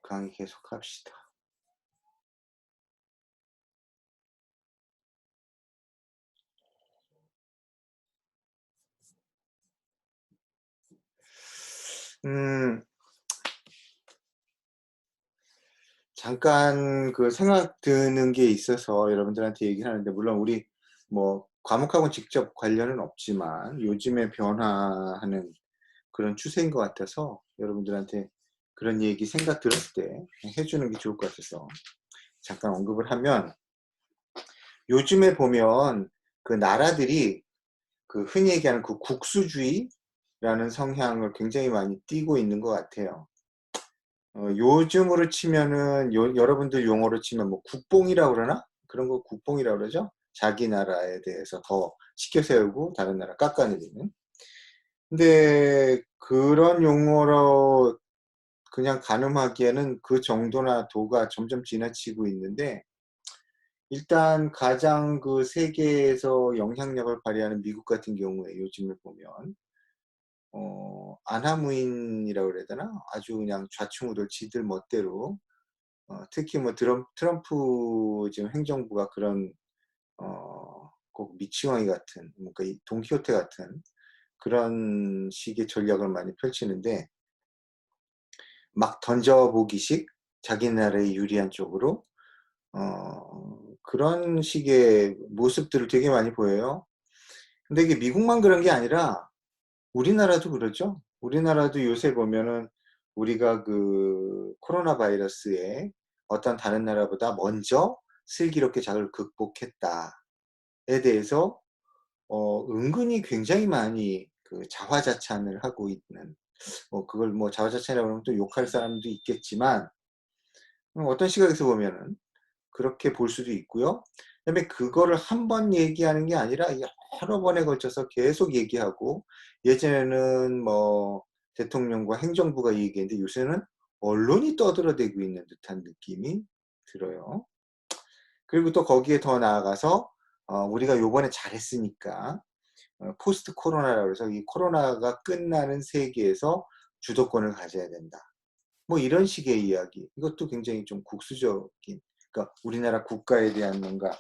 강의 계속합시다. 잠깐 그 생각 드는 게 있어서 여러분들한테 얘기를 하는데, 물론 우리 뭐 과목하고는 직접 관련은 없지만 요즘에 변화하는 그런 추세인 것 같아서 여러분들한테 그런 얘기 생각 들었을 때 해주는 게 좋을 것 같아서 잠깐 언급을 하면, 요즘에 보면 그 나라들이 그 흔히 얘기하는 그 국수주의라는 성향을 굉장히 많이 띠고 있는 것 같아요. 요즘으로 치면은 여러분들 용어로 치면 뭐 국뽕이라고 그러나? 그런 거 국뽕이라고 그러죠? 자기 나라에 대해서 더 치켜 세우고 다른 나라 깎아내리는. 근데 그런 용어로 그냥 가늠하기에는 그 정도나 도가 점점 지나치고 있는데, 일단 가장 그 세계에서 영향력을 발휘하는 미국 같은 경우에 요즘에 보면 안하무인이라고 그래야 되나? 아주 그냥 좌충우돌 지들 멋대로, 특히 뭐 트럼프 지금 행정부가 그런 꼭 미치광이 같은, 뭔가 이 돈키호테 같은 그런 식의 전략을 많이 펼치는데, 막 던져보기식, 자기 나라에 유리한 쪽으로 그런 식의 모습들을 되게 많이 보여요. 근데 이게 미국만 그런 게 아니라 우리나라도 그렇죠. 우리나라도 요새 보면은 우리가 그 코로나 바이러스에 어떤 다른 나라보다 먼저 슬기롭게 잘 극복했다에 대해서 은근히 굉장히 많이 그 자화자찬을 하고 있는, 그걸 뭐 자화자찬이라고 그러면 또 욕할 사람도 있겠지만, 어떤 시각에서 보면은 그렇게 볼 수도 있고요. 그다음에 그거를 한 번 얘기하는 게 아니라 여러 번에 걸쳐서 계속 얘기하고, 예전에는 뭐 대통령과 행정부가 얘기했는데 요새는 언론이 떠들어대고 있는 듯한 느낌이 들어요. 그리고 또 거기에 더 나아가서 우리가 요번에 잘했으니까 포스트 코로나라고 해서 이 코로나가 끝나는 세계에서 주도권을 가져야 된다, 뭐 이런 식의 이야기. 이것도 굉장히 좀 국수적인, 그러니까 우리나라 국가에 대한 뭔가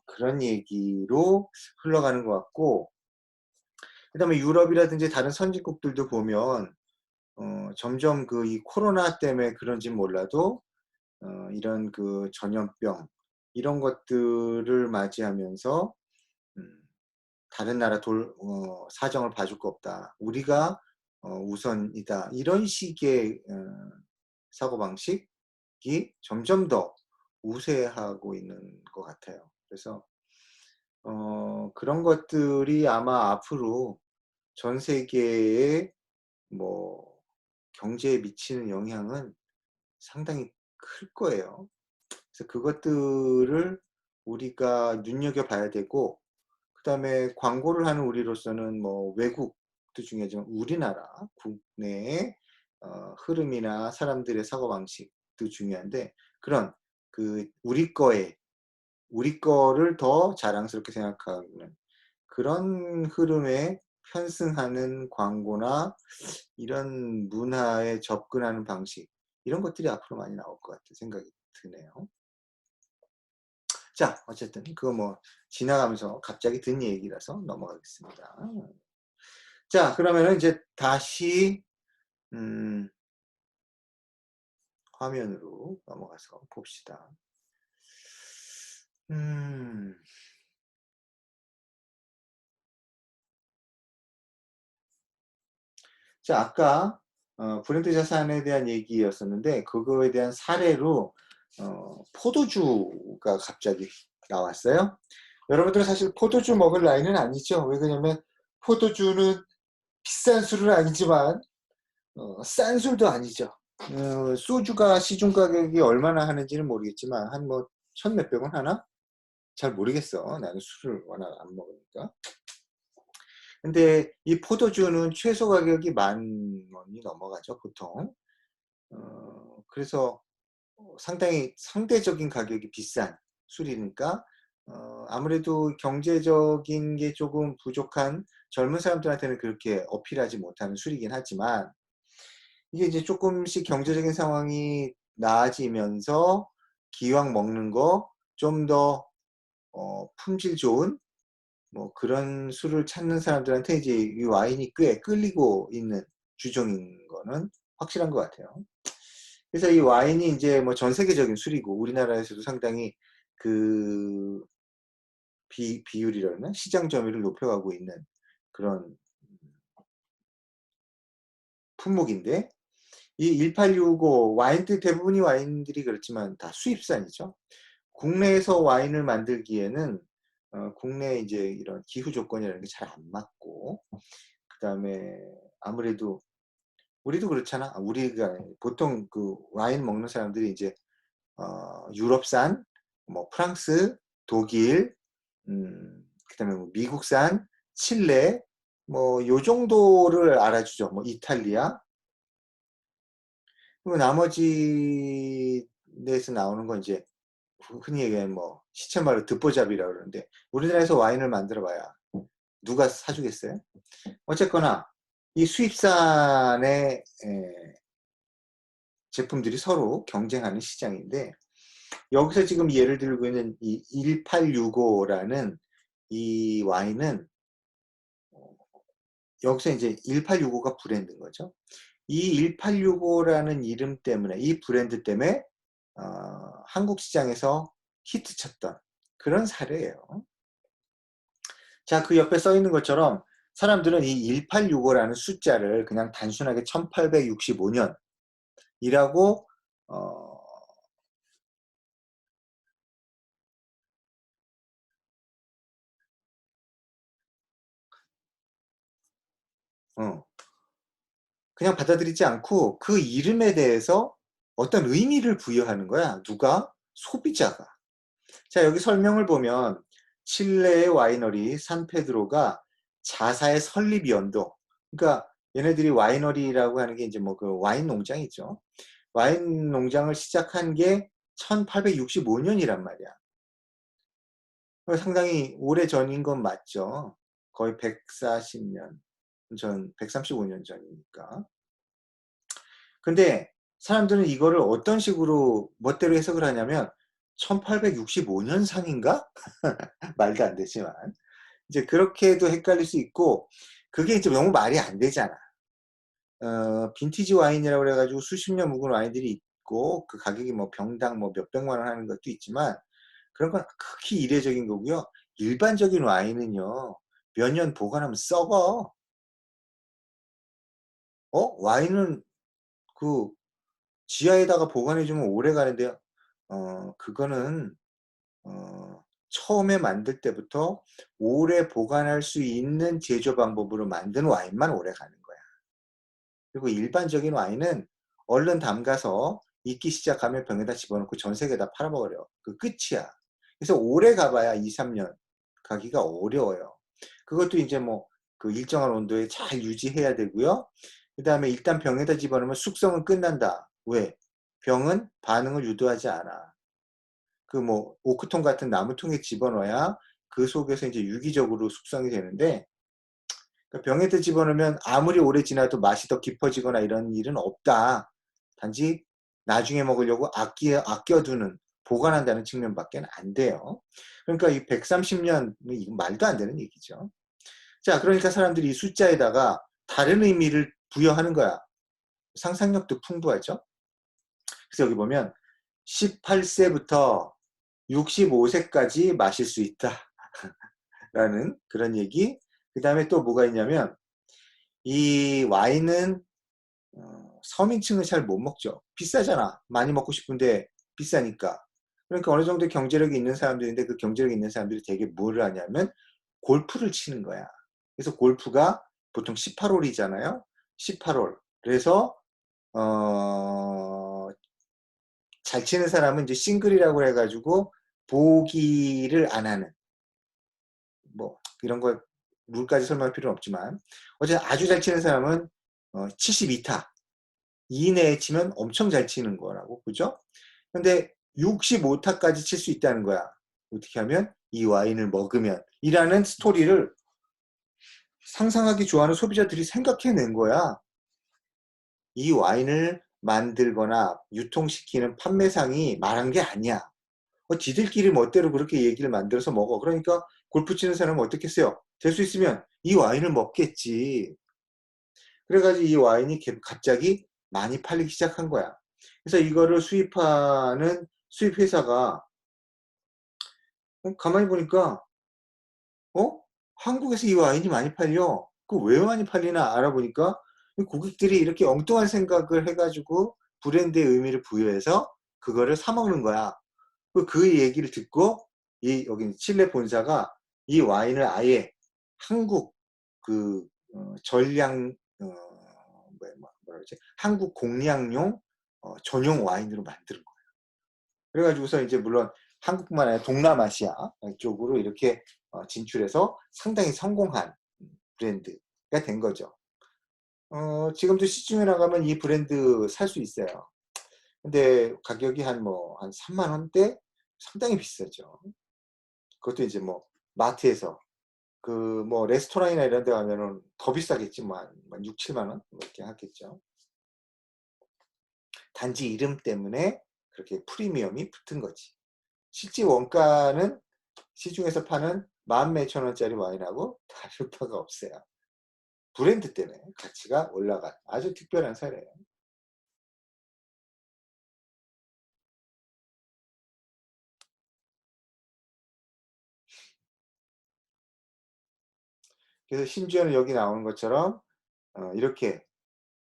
그런 얘기로 흘러가는 것 같고, 그다음에 유럽이라든지 다른 선진국들도 보면 점점 그 이 코로나 때문에 그런지 몰라도 이런 그 전염병 이런 것들을 맞이하면서 다른 나라 사정을 봐줄 거 없다, 우리가 우선이다, 이런 식의 사고방식이 점점 더 우세하고 있는 것 같아요. 그래서 그런 것들이 아마 앞으로 전 세계의 뭐 경제에 미치는 영향은 상당히 클 거예요. 그래서 그것들을 우리가 눈여겨봐야 되고, 그다음에 광고를 하는 우리로서는 뭐 외국도 중요하지만 우리나라 국내의 흐름이나 사람들의 사고방식도 중요한데, 그런 그 우리 거를 더 자랑스럽게 생각하는 그런 흐름에 편승하는 광고나 이런 문화에 접근하는 방식, 이런 것들이 앞으로 많이 나올 것 같은 생각이 드네요. 자, 어쨌든 그거 뭐 지나가면서 갑자기 든 얘기라서 넘어가겠습니다. 자, 그러면은 이제 다시 화면으로 넘어가서 봅시다. 자, 아까 브랜드 자산에 대한 얘기였었는데, 그거에 대한 사례로 포도주가 갑자기 나왔어요. 여러분들은 사실 포도주 먹을 나이는 아니죠. 왜 그러냐면 포도주는 비싼 술은 아니지만 싼 술도 아니죠. 소주가 시중 가격이 얼마나 하는지는 모르겠지만 한 뭐 천 몇백 원 하나? 잘 모르겠어. 나는 술을 워낙 안 먹으니까. 근데 이 포도주는 최소 가격이 10,000원이 넘어가죠, 보통. 그래서 상당히 상대적인 가격이 비싼 술이니까 아무래도 경제적인 게 조금 부족한 젊은 사람들한테는 그렇게 어필하지 못하는 술이긴 하지만, 이게 이제 조금씩 경제적인 상황이 나아지면서 기왕 먹는 거 좀 더 품질 좋은 뭐 그런 술을 찾는 사람들한테 이제 이 와인이 꽤 끌리고 있는 주종인 거는 확실한 것 같아요. 그래서 이 와인이 이제 뭐 전 세계적인 술이고 우리나라에서도 상당히 그 비율이라나 시장 점유율을 높여가고 있는 그런 품목인데, 이 1865 와인들 대부분이 와인들이 그렇지만 다 수입산이죠. 국내에서 와인을 만들기에는 국내 이제 이런 기후 조건이라는 게 잘 안 맞고, 그 다음에 아무래도 우리도 그렇잖아. 우리가 보통 그 와인 먹는 사람들이 이제 유럽산, 뭐 프랑스, 독일, 그다음에 뭐 미국산, 칠레, 뭐 요 정도를 알아주죠. 뭐 이탈리아. 그리고 나머지 데서 나오는 건 이제 흔히 얘기하는 뭐 시체말로 듣보잡이라고 그러는데, 우리나라에서 와인을 만들어 봐야 누가 사주겠어요? 어쨌거나 이 수입산의 제품들이 서로 경쟁하는 시장인데, 여기서 지금 예를 들고 있는 이 1865라는 이 와인은 여기서 이제 1865가 브랜드인 거죠. 이 1865라는 이름 때문에, 이 브랜드 때문에 한국 시장에서 히트쳤던 그런 사례예요. 자, 그 옆에 써 있는 것처럼 사람들은 이 1865라는 숫자를 그냥 단순하게 1865년이라고 그냥 받아들이지 않고 그 이름에 대해서 어떤 의미를 부여하는 거야. 누가? 소비자가. 자, 여기 설명을 보면 칠레의 와이너리 산페드로가 자사의 설립 연도, 그러니까 얘네들이 와이너리라고 하는 게 이제 뭐 그 와인 농장이죠. 와인 농장을 시작한 게 1865년이란 말이야. 상당히 오래 전인 건 맞죠. 거의 140년 전, 135년 전이니까. 근데 사람들은 이거를 어떤 식으로 멋대로 해석을 하냐면 1865년 상인가? 말도 안 되지만 이제 그렇게도 헷갈릴 수 있고, 그게 이제 너무 말이 안 되잖아. 빈티지 와인이라고 그래가지고 수십 년 묵은 와인들이 있고 그 가격이 뭐 병당 뭐 몇백만 원 하는 것도 있지만 그런 건 극히 이례적인 거고요. 일반적인 와인은요, 몇 년 보관하면 썩어. 와인은 그 지하에다가 보관해주면 오래 가는데요. 그거는 처음에 만들 때부터 오래 보관할 수 있는 제조 방법으로 만든 와인만 오래 가는 거야. 그리고 일반적인 와인은 얼른 담가서 익기 시작하면 병에다 집어넣고 전 세계에다 팔아버려. 그 끝이야. 그래서 오래 가봐야 2, 3년 가기가 어려워요. 그것도 이제 뭐 그 일정한 온도에 잘 유지해야 되고요. 그 다음에 일단 병에다 집어넣으면 숙성은 끝난다. 왜? 병은 반응을 유도하지 않아. 그 뭐 오크통 같은 나무통에 집어넣어야 그 속에서 이제 유기적으로 숙성이 되는데, 그러니까 병에다 집어넣으면 아무리 오래 지나도 맛이 더 깊어지거나 이런 일은 없다. 단지 나중에 먹으려고 아껴두는, 보관한다는 측면밖에 안 돼요. 그러니까 이 130년, 이건 말도 안 되는 얘기죠. 자, 그러니까 사람들이 이 숫자에다가 다른 의미를 부여하는 거야. 상상력도 풍부하죠. 그래서 여기 보면 18세부터 65세까지 마실 수 있다 라는 그런 얘기. 그 다음에 또 뭐가 있냐면 이 와인은 서민층은 잘 못 먹죠. 비싸잖아. 많이 먹고 싶은데 비싸니까. 그러니까 어느 정도 경제력이 있는 사람들인데, 그 경제력이 있는 사람들이 되게 뭐를 하냐면 골프를 치는 거야. 그래서 골프가 보통 18홀이잖아요. 18홀. 그래서 잘 치는 사람은 이제 싱글이라고 해가지고 보기를 안 하는, 뭐 이런 거 룰까지 설명할 필요는 없지만, 어쨌든 아주 잘 치는 사람은 72타 이내에 치면 엄청 잘 치는 거라고, 그죠? 근데 65타까지 칠 수 있다는 거야. 어떻게 하면? 이 와인을 먹으면 이라는 스토리를 상상하기 좋아하는 소비자들이 생각해낸 거야. 이 와인을 만들거나 유통시키는 판매상이 말한 게 아니야. 지들끼리 멋대로 그렇게 얘기를 만들어서 먹어. 그러니까 골프 치는 사람은 어떻게 했어요? 될 수 있으면 이 와인을 먹겠지. 그래가지고 이 와인이 갑자기 많이 팔리기 시작한 거야. 그래서 이거를 수입하는 수입회사가 가만히 보니까 한국에서 이 와인이 많이 팔려. 왜 많이 팔리나 알아보니까 고객들이 이렇게 엉뚱한 생각을 해가지고 브랜드의 의미를 부여해서 그거를 사 먹는 거야. 그 얘기를 듣고 여기 칠레 본사가 이 와인을 아예 한국 그 전량 뭐라 그러지? 한국 공량용 전용 와인으로 만드는 거예요. 그래가지고서 이제 물론 한국만 아니라 동남아시아 쪽으로 이렇게 진출해서 상당히 성공한 브랜드가 된 거죠. 지금도 시중에 나가면 이 브랜드 살 수 있어요. 근데 가격이 한 3만 원대? 상당히 비싸죠. 그것도 이제 마트에서 레스토랑이나 이런 데 가면은 더 비싸겠지만 6, 7만 원 이렇게 하겠죠. 단지 이름 때문에 그렇게 프리미엄이 붙은 거지. 실제 원가는 시중에서 파는 14,000 원짜리 와인하고 다를 바가 없어요. 브랜드 때문에 가치가 올라간 아주 특별한 사례예요. 그래서 심지어는 여기 나오는 것처럼 이렇게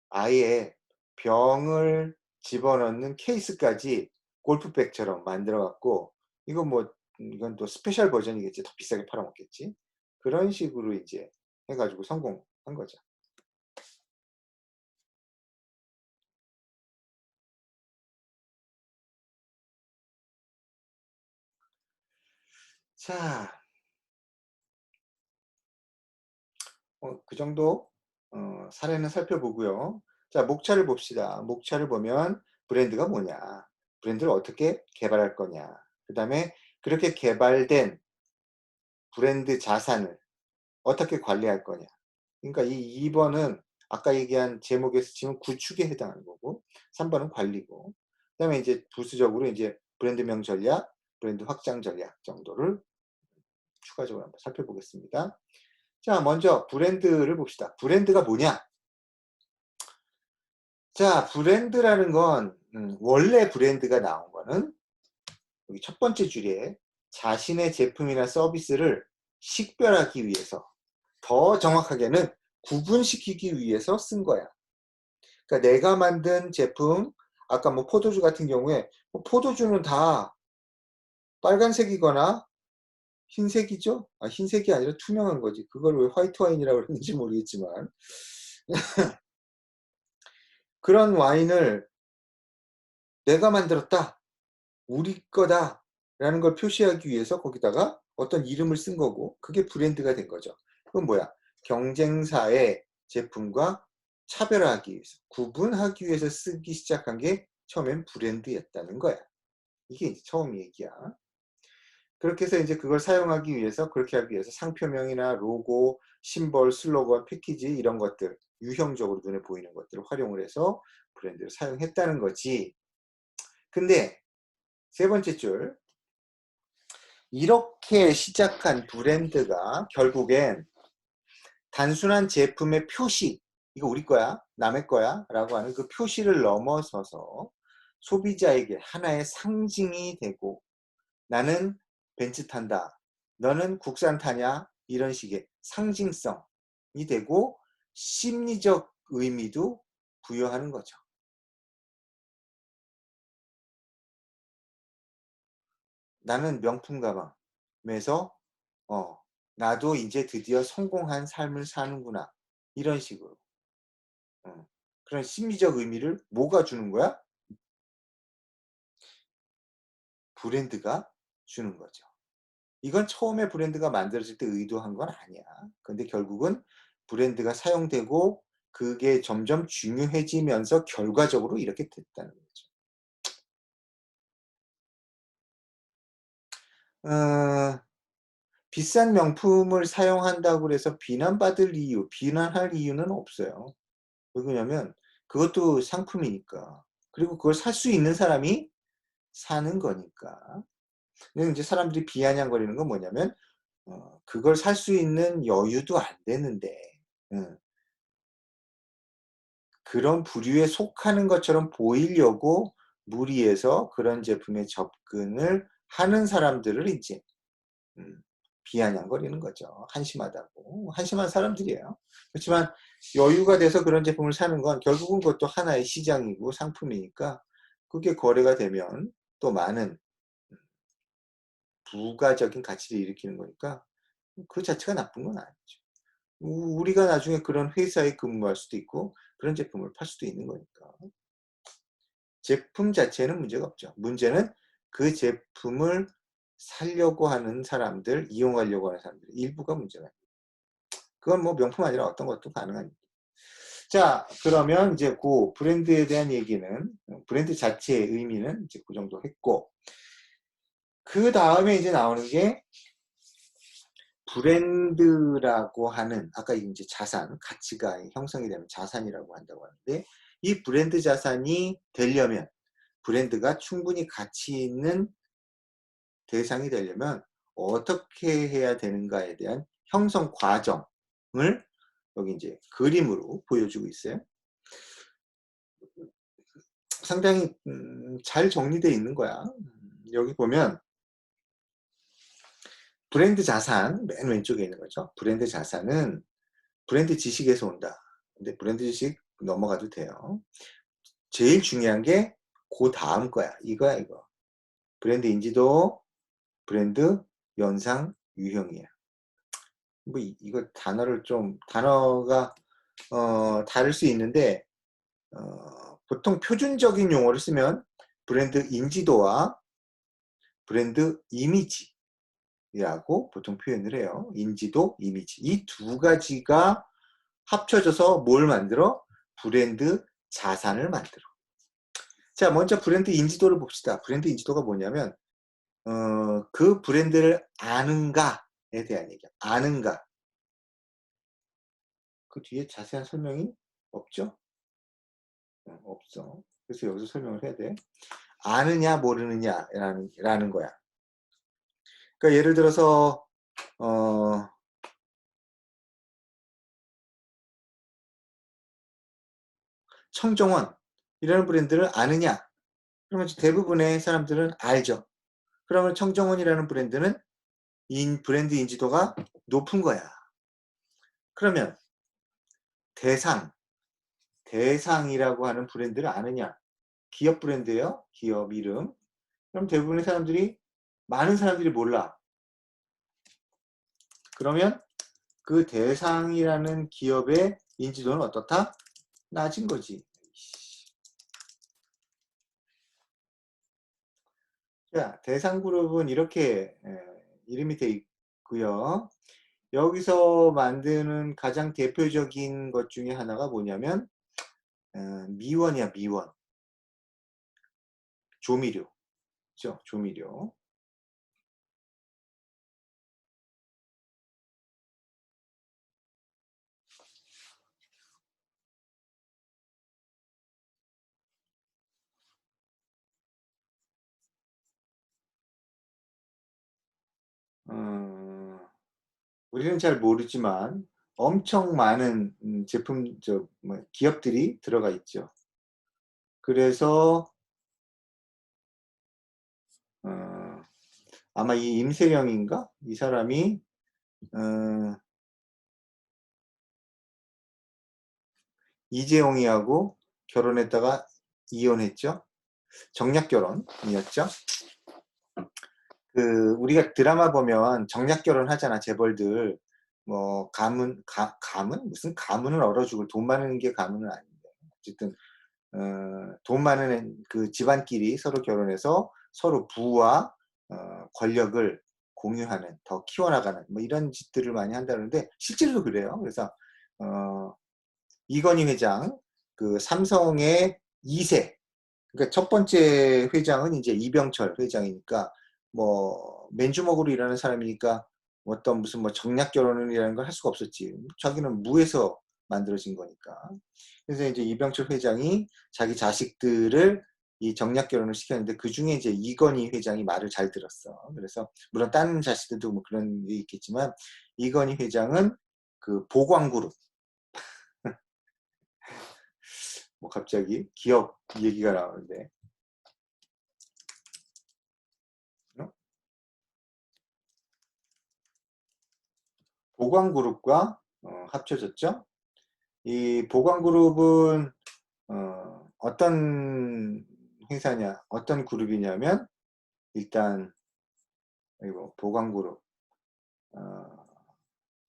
아예 병을 집어넣는 케이스까지 골프백처럼 만들어 갖고 이건 또 스페셜 버전이겠지. 더 비싸게 팔아먹겠지. 그런 식으로 이제 해가지고 성공한 거죠. 자, 그 정도 사례는 살펴보고요. 자, 목차를 봅시다. 목차를 보면 브랜드가 뭐냐, 브랜드를 어떻게 개발할 거냐, 그 다음에 그렇게 개발된 브랜드 자산을 어떻게 관리할 거냐. 그러니까 이 2번은 아까 얘기한 제목에서 지금 구축에 해당하는 거고, 3번은 관리고, 그 다음에 이제 부수적으로 이제 브랜드명 전략, 브랜드 확장 전략 정도를 추가적으로 한번 살펴보겠습니다. 자, 먼저 브랜드를 봅시다. 브랜드가 뭐냐? 자, 브랜드라는 건 원래 브랜드가 나온 거는 여기 첫 번째 줄에 자신의 제품이나 서비스를 식별하기 위해서, 더 정확하게는 구분시키기 위해서 쓴 거야. 그러니까 내가 만든 제품, 아까 포도주 같은 경우에 포도주는 다 빨간색이거나 흰색이죠? 흰색이 아니라 투명한 거지. 그걸 왜 화이트 와인이라고 그러는지 모르겠지만 그런 와인을 내가 만들었다, 우리 거다 라는 걸 표시하기 위해서 거기다가 어떤 이름을 쓴 거고, 그게 브랜드가 된 거죠. 그건 뭐야? 경쟁사의 제품과 차별화하기 위해서, 구분하기 위해서 쓰기 시작한 게 처음엔 브랜드였다는 거야. 이게 이제 처음 얘기야. 그렇게 해서 이제 그걸 사용하기 위해서, 그렇게 하기 위해서 상표명이나 로고, 심벌, 슬로건, 패키지 이런 것들, 유형적으로 눈에 보이는 것들을 활용을 해서 브랜드를 사용했다는 거지. 근데 세 번째 줄, 이렇게 시작한 브랜드가 결국엔 단순한 제품의 표시, 이거 우리 거야, 남의 거야 라고 하는 그 표시를 넘어서서 소비자에게 하나의 상징이 되고, 나는 벤츠 탄다, 너는 국산 타냐, 이런 식의 상징성이 되고 심리적 의미도 부여하는 거죠. 나는 명품 가방에서 나도 이제 드디어 성공한 삶을 사는구나, 이런 식으로 그런 심리적 의미를 뭐가 주는 거야? 브랜드가 주는 거죠. 이건 처음에 브랜드가 만들어질 때 의도한 건 아니야. 근데 결국은 브랜드가 사용되고 그게 점점 중요해지면서 결과적으로 이렇게 됐다는 거죠. 비싼 명품을 사용한다고 해서 비난받을 이유, 비난할 이유는 없어요. 왜냐면 그것도 상품이니까. 그리고 그걸 살 수 있는 사람이 사는 거니까. 근데 이제 사람들이 비아냥거리는 건 뭐냐면 그걸 살 수 있는 여유도 안 되는데 그런 부류에 속하는 것처럼 보이려고 무리해서 그런 제품에 접근을 하는 사람들을 이제 비아냥거리는 거죠. 한심하다고. 한심한 사람들이에요. 그렇지만 여유가 돼서 그런 제품을 사는 건 결국은 그것도 하나의 시장이고 상품이니까 그게 거래가 되면 또 많은 부가적인 가치를 일으키는 거니까 그 자체가 나쁜 건 아니죠. 우리가 나중에 그런 회사에 근무할 수도 있고 그런 제품을 팔 수도 있는 거니까. 제품 자체는 문제가 없죠. 문제는 그 제품을 사려고 하는 사람들, 이용하려고 하는 사람들 일부가 문제가 있어요. 그건 뭐 명품 아니라 어떤 것도 가능합니다. 자, 그러면 이제 그 브랜드에 대한 얘기는 브랜드 자체의 의미는 이제 그 정도 했고 그 다음에 이제 나오는 게 브랜드라고 하는 아까 이제 자산, 가치가 형성이 되면 자산이라고 한다고 하는데 이 브랜드 자산이 되려면 브랜드가 충분히 가치 있는 대상이 되려면 어떻게 해야 되는가에 대한 형성 과정을 여기 이제 그림으로 보여주고 있어요. 상당히 잘 정리되어 있는 거야. 여기 보면 브랜드 자산 맨 왼쪽에 있는 거죠. 브랜드 자산은 브랜드 지식에서 온다. 근데 브랜드 지식 넘어가도 돼요. 제일 중요한 게 그 다음 거야. 이거야 이거. 브랜드 인지도, 브랜드 연상, 유형이야. 뭐 이거 단어를 좀 단어가 다를 수 있는데 보통 표준적인 용어를 쓰면 브랜드 인지도와 브랜드 이미지라고 보통 표현을 해요. 인지도, 이미지. 이 두 가지가 합쳐져서 뭘 만들어? 브랜드 자산을 만들어. 자, 먼저 브랜드 인지도를 봅시다. 브랜드 인지도가 뭐냐면 그 브랜드를 아는가에 대한 얘기야. 아는가. 그 뒤에 자세한 설명이 없죠? 없어. 그래서 여기서 설명을 해야 돼. 아느냐 모르느냐라는 거야. 그러니까 예를 들어서 청정원이라는 브랜드를 아느냐? 그러면 대부분의 사람들은 알죠. 그러면 청정원이라는 브랜드는 브랜드 인지도가 높은 거야. 그러면 대상이라고 하는 브랜드를 아느냐? 기업 브랜드예요. 기업 이름. 그럼 대부분의 사람들이 많은 사람들이 몰라. 그러면 그 대상이라는 기업의 인지도는 어떻다? 낮은 거지. 자, 대상그룹은 이렇게 이름이 돼 있고요. 여기서 만드는 가장 대표적인 것 중에 하나가 뭐냐면 미원이야, 미원. 조미료. 그죠? 조미료. 우리는 잘 모르지만 엄청 많은 제품, 기업들이 들어가 있죠. 그래서 아마 이 임세령인가? 이 사람이 이재용이하고 결혼했다가 이혼했죠. 정략결혼이었죠. 우리가 드라마 보면 정략결혼 하잖아, 재벌들. 뭐 가문 무슨 가문을 얼어 죽을 돈 많은 게 가문은 아닌데 어쨌든 돈 많은 그 집안끼리 서로 결혼해서 서로 부와 권력을 공유하는, 더 키워나가는 뭐 이런 짓들을 많이 한다는데 실제로도 그래요. 그래서 이건희 회장, 그 삼성의 2세, 그러니까 첫 번째 회장은 이제 이병철 회장이니까 뭐 맨주먹으로 일하는 사람이니까 어떤 무슨 뭐 정략 결혼이라는 걸 할 수가 없었지. 자기는 무에서 만들어진 거니까. 그래서 이제 이병철 회장이 자기 자식들을 이 정략 결혼을 시켰는데 그 중에 이제 이건희 회장이 말을 잘 들었어. 그래서 물론 다른 자식들도 뭐 그런 게 있겠지만 이건희 회장은 그 보광그룹 뭐 갑자기 기업 얘기가 나오는데 보광그룹과 합쳐졌죠. 이 보광그룹은 어떤 회사냐, 어떤 그룹이냐면 일단 이거 보광그룹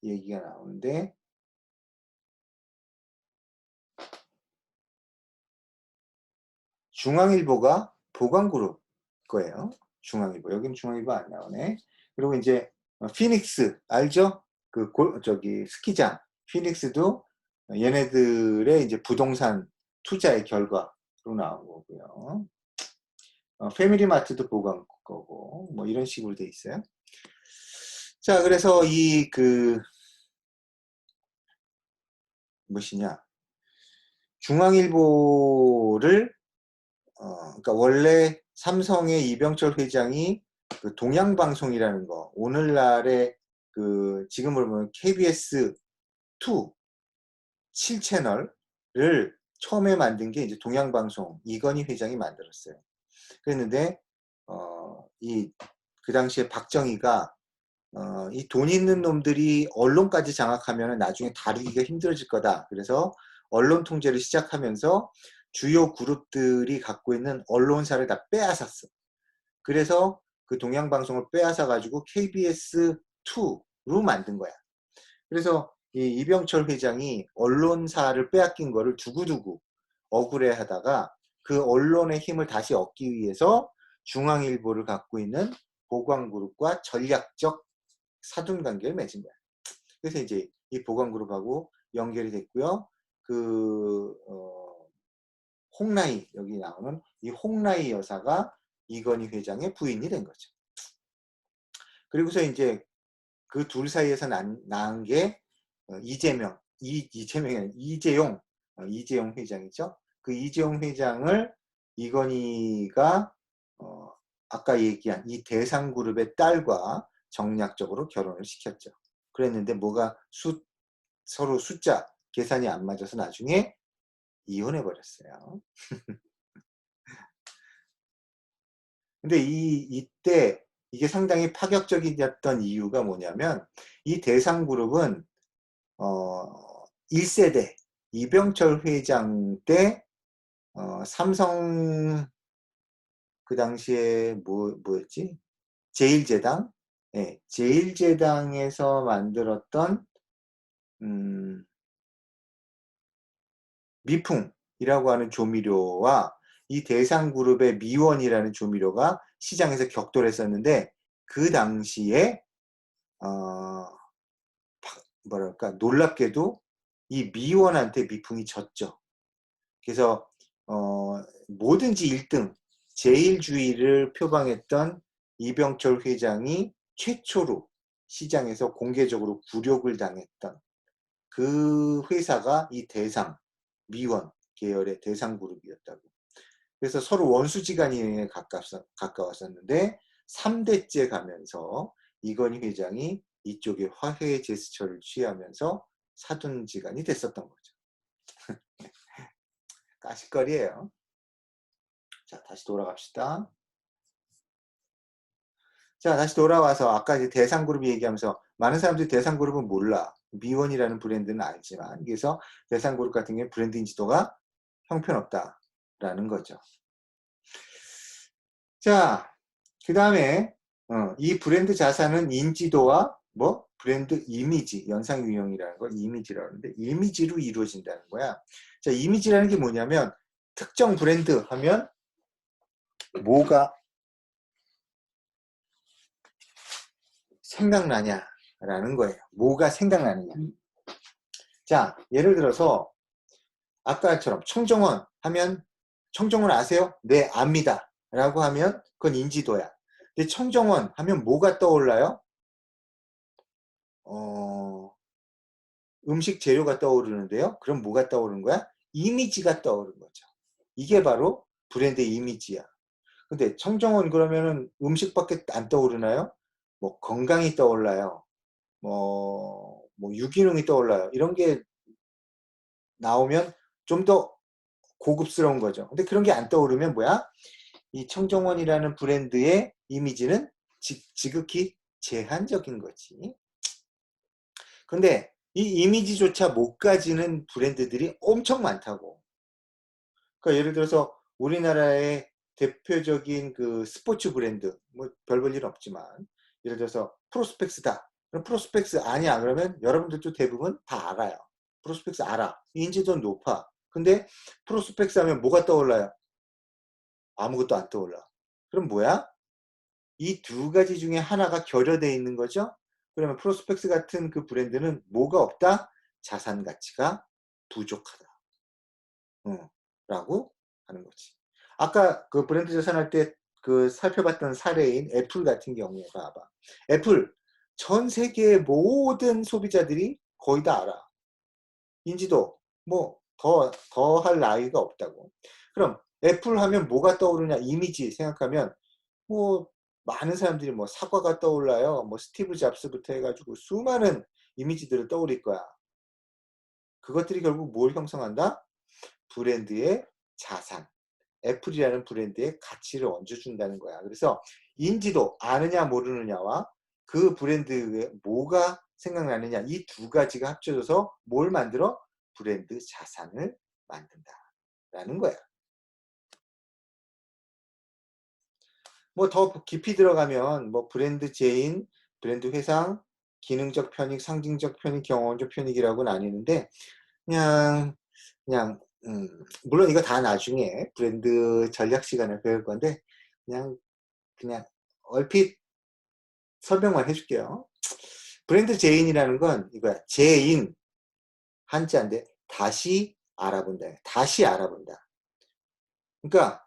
얘기가 나오는데 중앙일보가 보광그룹 거예요. 중앙일보. 여긴 중앙일보 안 나오네. 그리고 이제 피닉스 알죠? 그 저기 스키장 피닉스도 얘네들의 이제 부동산 투자의 결과로 나온 거고요. 패밀리마트도 보관 거고 뭐 이런 식으로 돼 있어요. 자, 그래서 이 그 무엇이냐 중앙일보를 그러니까 원래 삼성의 이병철 회장이 그 동양방송이라는 거 오늘날의 그 지금으로 보면 KBS 2 7채널을 처음에 만든 게 이제 동양방송 이건희 회장이 만들었어요. 그랬는데 이 그 당시에 박정희가 이 돈 있는 놈들이 언론까지 장악하면 나중에 다루기가 힘들어질 거다. 그래서 언론 통제를 시작하면서 주요 그룹들이 갖고 있는 언론사를 다 빼앗았어. 그래서 그 동양방송을 빼앗아 가지고 KBS2로 만든 거야. 그래서 이 이병철 회장이 언론사를 빼앗긴 거를 두고두고 억울해 하다가 그 언론의 힘을 다시 얻기 위해서 중앙일보를 갖고 있는 보광그룹과 전략적 사돈 관계를 맺은 거야. 그래서 이제 이 보광그룹하고 연결이 됐고요. 그 홍라희 여기 나오는 이 홍라희 여사가 이건희 회장의 부인이 된 거죠. 그리고서 이제 그 둘 사이에서 낳은 게 이재명이 아니라 이재용 회장이죠. 그 이재용 회장을 이건희가 아까 얘기한 이 대상그룹의 딸과 정략적으로 결혼을 시켰죠. 그랬는데 뭐가 서로 숫자 계산이 안 맞아서 나중에 이혼해 버렸어요. 근데 이때 이게 상당히 파격적이었던 이유가 뭐냐면 이 대상그룹은 1세대 이병철 회장 때 삼성 그 당시에 뭐였지? 제일제당? 네, 제일제당에서 만들었던 미풍이라고 하는 조미료와 이 대상그룹의 미원이라는 조미료가 시장에서 격돌했었는데 그 당시에 뭐랄까 놀랍게도 이 미원한테 미풍이 졌죠. 그래서 뭐든지 1등 제일주의를 표방했던 이병철 회장이 최초로 시장에서 공개적으로 굴욕을 당했던 그 회사가 이 대상 미원 계열의 대상그룹이었다고. 그래서 서로 원수지간이 가까웠었는데 3대째 가면서 이건희 회장이 이쪽에 화해 제스처를 취하면서 사돈지간이 됐었던 거죠. 까짓거리예요. 자, 다시 돌아갑시다. 자, 다시 돌아와서 아까 이제 대상그룹 얘기하면서 많은 사람들이 대상그룹은 몰라. 미원이라는 브랜드는 알지만 그래서 대상그룹 같은 경우에 브랜드 인지도가 형편없다라는 거죠. 자, 그 다음에 이 브랜드 자산은 인지도와 뭐 브랜드 이미지, 연상 유형이라는 걸 이미지라고 하는데 이미지로 이루어진다는 거야. 자, 이미지라는 게 뭐냐면 특정 브랜드 하면 뭐가 생각나냐라는 거예요. 뭐가 생각나느냐. 자, 예를 들어서 아까처럼 청정원 하면 청정원 아세요? 네, 압니다. 라고 하면 그건 인지도야. 근데 청정원 하면 뭐가 떠올라요? 음식 재료가 떠오르는데요. 그럼 뭐가 떠오르는 거야? 이미지가 떠오르는 거죠. 이게 바로 브랜드 이미지야. 근데 청정원 그러면은 음식밖에 안 떠오르나요? 뭐 건강이 떠올라요. 뭐 유기농이 떠올라요. 이런 게 나오면 좀 더 고급스러운 거죠. 근데 그런 게 안 떠오르면 뭐야? 이 청정원이라는 브랜드의 이미지는 지극히 제한적인 거지. 근데 이 이미지조차 못 가지는 브랜드들이 엄청 많다고. 그러니까 예를 들어서 우리나라의 대표적인 그 스포츠 브랜드, 뭐 별 볼 일 없지만, 예를 들어서 프로스펙스다. 그럼 프로스펙스 아니야. 그러면 여러분들도 대부분 다 알아요. 프로스펙스 알아. 인지도 높아. 근데 프로스펙스 하면 뭐가 떠올라요? 아무것도 안 떠올라. 그럼 뭐야? 이 두 가지 중에 하나가 결여되어 있는 거죠. 그러면 프로스펙스 같은 그 브랜드는 뭐가 없다? 자산 가치가 부족하다. 라고 하는 거지. 아까 그 브랜드 자산할 때 그 살펴봤던 사례인 애플 같은 경우에 봐봐. 애플 전 세계의 모든 소비자들이 거의 다 알아. 인지도 뭐 더 할 나위가 없다고. 그럼 애플 하면 뭐가 떠오르냐? 이미지 생각하면 뭐 많은 사람들이 뭐 사과가 떠올라요. 뭐 스티브 잡스부터 해가지고 수많은 이미지들을 떠올릴 거야. 그것들이 결국 뭘 형성한다? 브랜드의 자산. 애플이라는 브랜드의 가치를 얹어준다는 거야. 그래서 인지도 아느냐 모르느냐와 그 브랜드에 뭐가 생각나느냐 이 두 가지가 합쳐져서 뭘 만들어? 브랜드 자산을 만든다라는 거야. 뭐 더 깊이 들어가면 뭐 브랜드 제인, 브랜드 회상, 기능적 편익, 상징적 편익, 경험적 편익이라고 나뉘는데 그냥 물론 이거 다 나중에 브랜드 전략 시간을 배울 건데 그냥 얼핏 설명만 해줄게요. 브랜드 제인이라는 건 이거야. 제인 한자인데 다시 알아본다. 다시 알아본다. 그러니까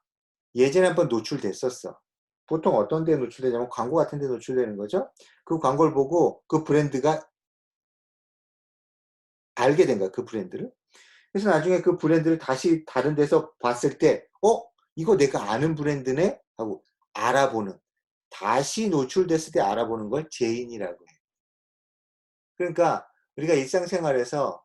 예전에 한번 노출됐었어. 보통 어떤 데 노출되냐면 광고 같은 데 노출되는 거죠. 그 광고를 보고 그 브랜드가 알게 된 거야. 그 브랜드를. 그래서 나중에 그 브랜드를 다시 다른 데서 봤을 때 이거 내가 아는 브랜드네? 하고 알아보는 다시 노출됐을 때 알아보는 걸 제인이라고 해. 그러니까 우리가 일상생활에서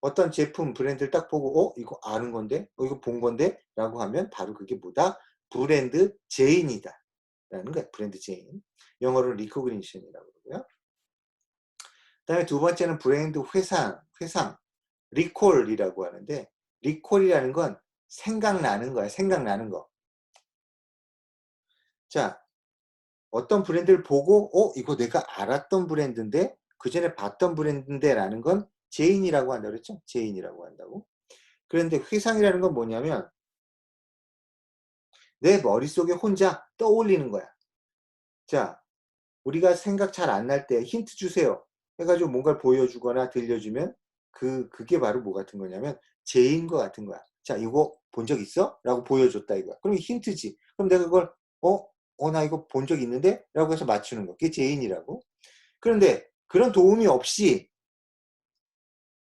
어떤 제품 브랜드를 딱 보고 이거 아는 건데? 이거 본 건데? 라고 하면 바로 그게 뭐다? 브랜드 제인이다 라는 거야. 브랜드 제인. 영어로 리코그니션이라고 그러고요. 그 다음에 두 번째는 브랜드 회상. 리콜이라고 하는데 리콜이라는 건 생각나는 거야. 생각나는 거. 자, 어떤 브랜드를 보고 이거 내가 알았던 브랜드인데 그 전에 봤던 브랜드인데 라는 건 제인이라고 한다고 그랬죠? 제인이라고 한다고. 그런데 회상이라는 건 뭐냐면 내 머릿속에 혼자 떠올리는 거야. 자, 우리가 생각 잘 안 날 때 힌트 주세요 해가지고 뭔가를 보여주거나 들려주면 그게 바로 뭐 같은 거냐면 제인 거 같은 거야. 자, 이거 본 적 있어? 라고 보여줬다 이거야. 그럼 힌트지. 그럼 내가 그걸 나 이거 본 적 있는데? 라고 해서 맞추는 거. 그게 제인이라고. 그런데 그런 도움이 없이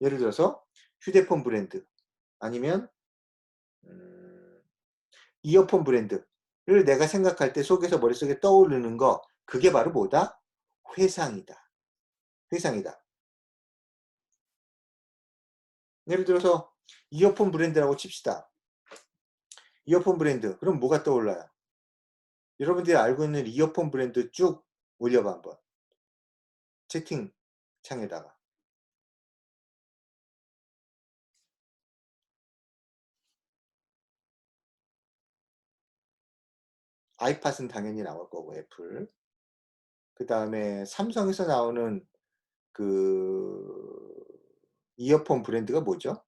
예를 들어서 휴대폰 브랜드 아니면 이어폰 브랜드를 내가 생각할 때 속에서 머릿속에 떠오르는 거 그게 바로 뭐다? 회상이다. 회상이다. 예를 들어서 이어폰 브랜드라고 칩시다. 이어폰 브랜드. 그럼 뭐가 떠올라요? 여러분들이 알고 있는 이어폰 브랜드 쭉 올려봐 한번. 채팅창에다가. 아이팟은 당연히 나올 거고 애플. 그 다음에 삼성에서 나오는 그 이어폰 브랜드가 뭐죠?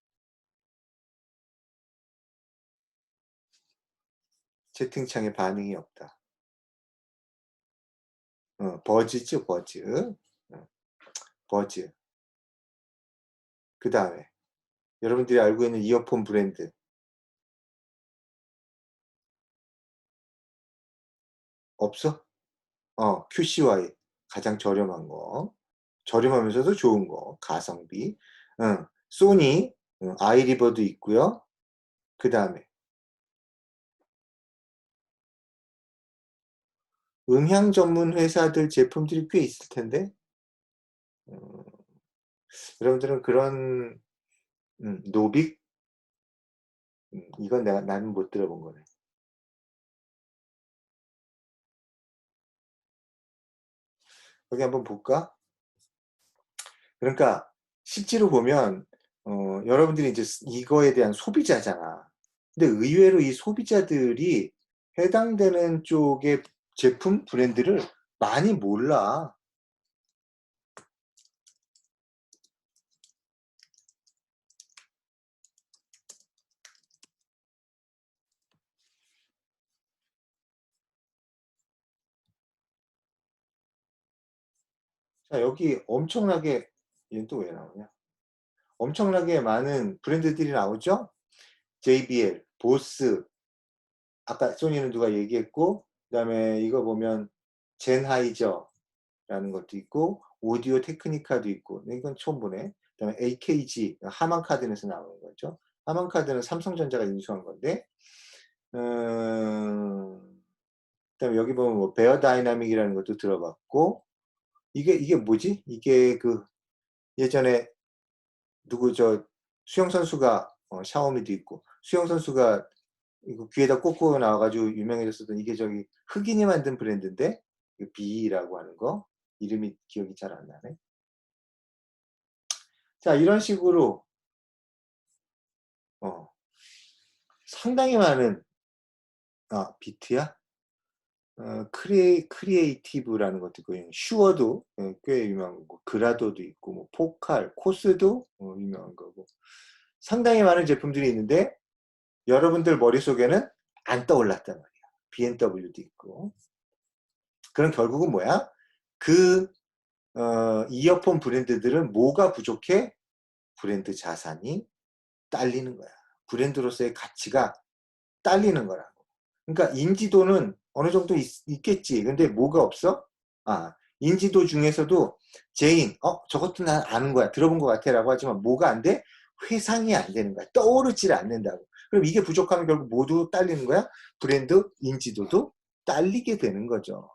채팅창에 반응이 없다. 버즈죠, 버즈. 버즈. 그 다음에 여러분들이 알고 있는 이어폰 브랜드 없어? QCY 가장 저렴한 거. 저렴하면서도 좋은 거. 가성비. 소니, 아이리버도 있고요. 그 다음에 음향 전문 회사들 제품들이 꽤 있을 텐데, 어, 여러분들은 그런 노빅, 이건 나는 못 들어본 거네. 여기 한번 볼까? 그러니까 실제로 보면 여러분들이 이제 이거에 대한 소비자잖아. 근데 의외로 이 소비자들이 해당되는 쪽의 제품 브랜드를 많이 몰라. 자, 여기 엄청나게, 얘는 또 왜 나오냐? 엄청나게 많은 브랜드들이 나오죠? JBL, 보스, 아까 소니는 누가 얘기했고, 그 다음에 이거 보면 젠하이저라는 것도 있고, 오디오 테크니카도 있고, 이건 처음 보네. 그 다음에 AKG, 하만카드에서 나오는 거죠. 하만카드는 삼성전자가 인수한 건데, 그다음에 여기 보면 뭐 베어 다이나믹이라는 것도 들어봤고, 이게 뭐지? 이게 그 예전에 누구 저 수영 선수가 샤오미도 있고 수영 선수가 이거 귀에다 꽂고 나와가지고 유명해졌었던 이게 저기 흑인이 만든 브랜드인데 비라고 하는 거 이름이 기억이 잘 안 나네. 자 이런 식으로 어, 상당히 많은 비트야 크리에이티브라는 것도 있고 슈어도 꽤 유명한 거고 그라도도 있고 뭐 포칼 코스도 유명한 거고 상당히 많은 제품들이 있는데 여러분들 머릿속에는 안 떠올랐단 말이야. BMW도 있고. 그럼 결국은 뭐야? 그 이어폰 브랜드들은 뭐가 부족해? 브랜드 자산이 딸리는 거야. 브랜드로서의 가치가 딸리는 거라고. 그러니까 인지도는 어느 정도 있겠지. 근데 뭐가 없어? 인지도 중에서도 제인, 저것도 난 아는 거야. 들어본 것 같아. 라고 하지만 뭐가 안 돼? 회상이 안 되는 거야. 떠오르질 않는다고. 그럼 이게 부족하면 결국 모두 딸리는 거야? 브랜드 인지도도 딸리게 되는 거죠.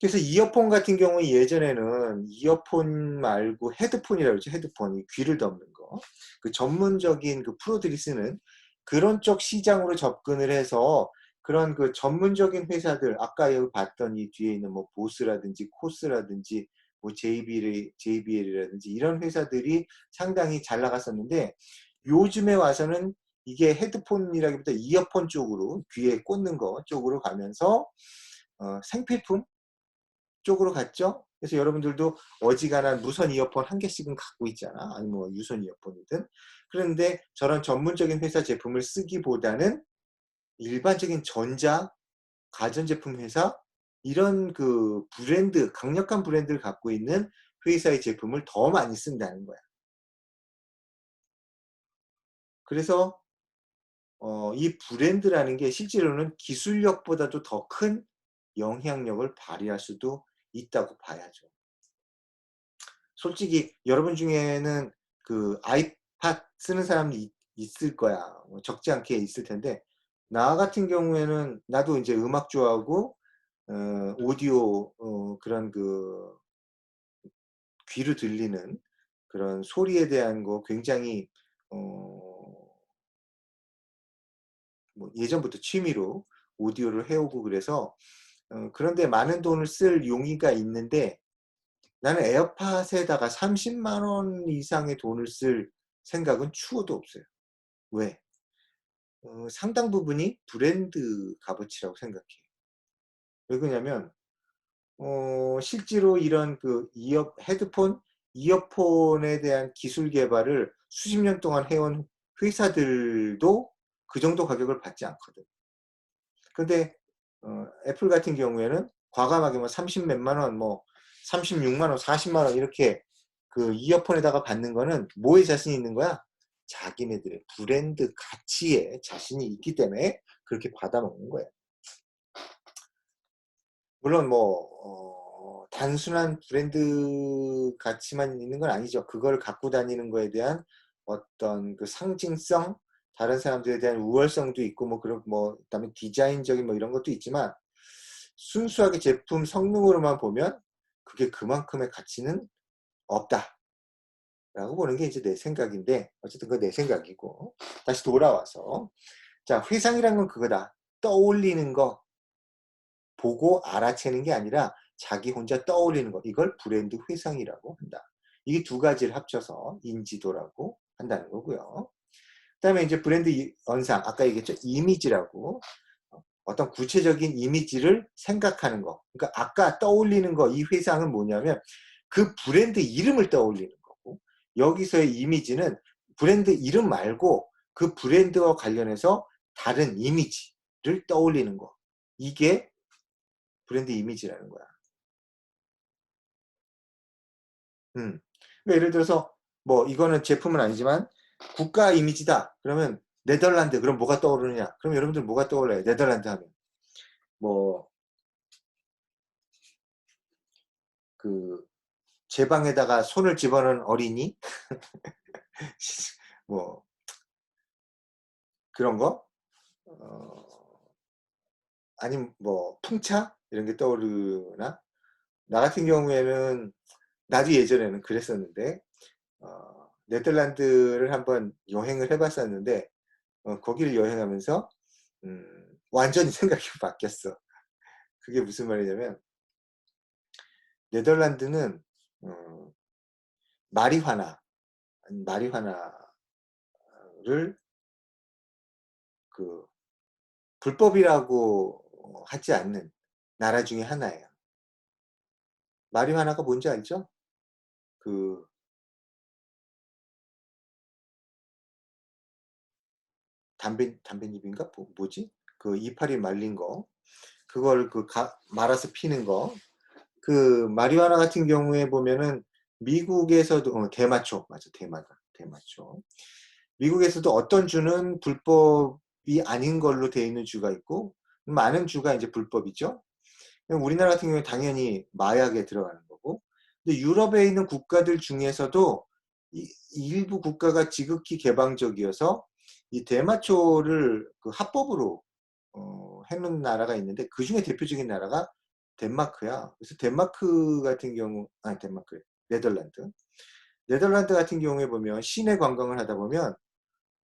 그래서 이어폰 같은 경우 예전에는 이어폰 말고 헤드폰이라고 그러죠. 헤드폰이 귀를 덮는 거. 그 전문적인 그 프로들이 쓰는 그런 쪽 시장으로 접근을 해서 그런 그 전문적인 회사들 아까 여기 봤던 이 뒤에 있는 뭐 보스라든지 코스라든지 뭐 JBL이라든지 이런 회사들이 상당히 잘 나갔었는데 요즘에 와서는 이게 헤드폰이라기보다 이어폰 쪽으로 귀에 꽂는 거 쪽으로 가면서 생필품 쪽으로 갔죠. 그래서 여러분들도 어지간한 무선 이어폰 한 개씩은 갖고 있잖아. 아니면 뭐 유선 이어폰이든. 그런데 저런 전문적인 회사 제품을 쓰기보다는 일반적인 전자, 가전제품 회사 이런 그 브랜드, 강력한 브랜드를 갖고 있는 회사의 제품을 더 많이 쓴다는 거야. 그래서 이 브랜드라는 게 실제로는 기술력보다도 더 큰 영향력을 발휘할 수도 있다고 봐야죠. 솔직히 여러분 중에는 그 아이팟 쓰는 사람이 있을 거야. 적지 않게 있을 텐데 나 같은 경우에는 나도 이제 음악 좋아하고 오디오 그런 그 귀로 들리는 그런 소리에 대한 거 굉장히 뭐 예전부터 취미로 오디오를 해오고 그래서 그런데 많은 돈을 쓸 용의가 있는데 나는 에어팟에다가 30만 원 이상의 돈을 쓸 생각은 추호도 없어요. 왜? 상당 부분이 브랜드 값어치라고 생각해. 왜 그러냐면 실제로 이런 그 헤드폰, 이어폰에 대한 기술 개발을 수십 년 동안 해온 회사들도 그 정도 가격을 받지 않거든. 근데 애플 같은 경우에는 과감하게 뭐 30 몇만 원, 뭐 36만 원, 40만 원 이렇게 그 이어폰에다가 받는 거는 뭐에 자신이 있는 거야? 자기네들의 브랜드 가치에 자신이 있기 때문에 그렇게 받아먹는 거야. 물론 뭐 단순한 브랜드 가치만 있는 건 아니죠. 그걸 갖고 다니는 거에 대한 어떤 그 상징성, 다른 사람들에 대한 우월성도 있고, 뭐, 그런, 뭐, 그다음에 디자인적인 뭐 이런 것도 있지만, 순수하게 제품 성능으로만 보면, 그게 그만큼의 가치는 없다. 라고 보는 게 이제 내 생각인데, 어쨌든 그건 내 생각이고, 다시 돌아와서, 자, 회상이란 건 그거다. 떠올리는 거, 보고 알아채는 게 아니라 자기 혼자 떠올리는 거. 이걸 브랜드 회상이라고 한다. 이게 두 가지를 합쳐서 인지도라고 한다는 거고요. 그 다음에 이제 브랜드 언상, 아까 얘기했죠? 이미지라고. 어떤 구체적인 이미지를 생각하는 거. 그러니까 아까 떠올리는 거, 이 회상은 뭐냐면 그 브랜드 이름을 떠올리는 거고, 여기서의 이미지는 브랜드 이름 말고 그 브랜드와 관련해서 다른 이미지를 떠올리는 거. 이게 브랜드 이미지라는 거야. 그러니까 예를 들어서 뭐 이거는 제품은 아니지만 국가 이미지다. 그러면 네덜란드. 그럼 뭐가 떠오르느냐? 그럼 여러분들 뭐가 떠올라요? 네덜란드 하면 뭐 그 제 방에다가 손을 집어넣은 어린이 뭐 그런 거 아니면 뭐 풍차 이런 게 떠오르나? 나 같은 경우에는 나도 예전에는 그랬었는데 네덜란드를 한번 여행을 해봤었는데 거기를 여행하면서 완전히 생각이 바뀌었어. 그게 무슨 말이냐면 네덜란드는 마리화나 마리화나를 그 불법이라고 하지 않는 나라 중에 하나예요. 마리화나가 뭔지 알죠? 그 담배잎인가 뭐지? 그 이파리 말린 거 그걸 말아서 피는 거. 그 마리화나 같은 경우에 보면은 미국에서도 대마초 맞아 대마초. 미국에서도 어떤 주는 불법이 아닌 걸로 되어 있는 주가 있고 많은 주가 이제 불법이죠. 우리나라 같은 경우에 당연히 마약에 들어가는 거고. 근데 유럽에 있는 국가들 중에서도 일부 국가가 지극히 개방적이어서 이 대마초를 그 합법으로 해놓은 나라가 있는데 그 중에 대표적인 나라가 덴마크야. 그래서 덴마크 같은 경우, 아니 덴마크, 네덜란드. 네덜란드 같은 경우에 보면 시내 관광을 하다 보면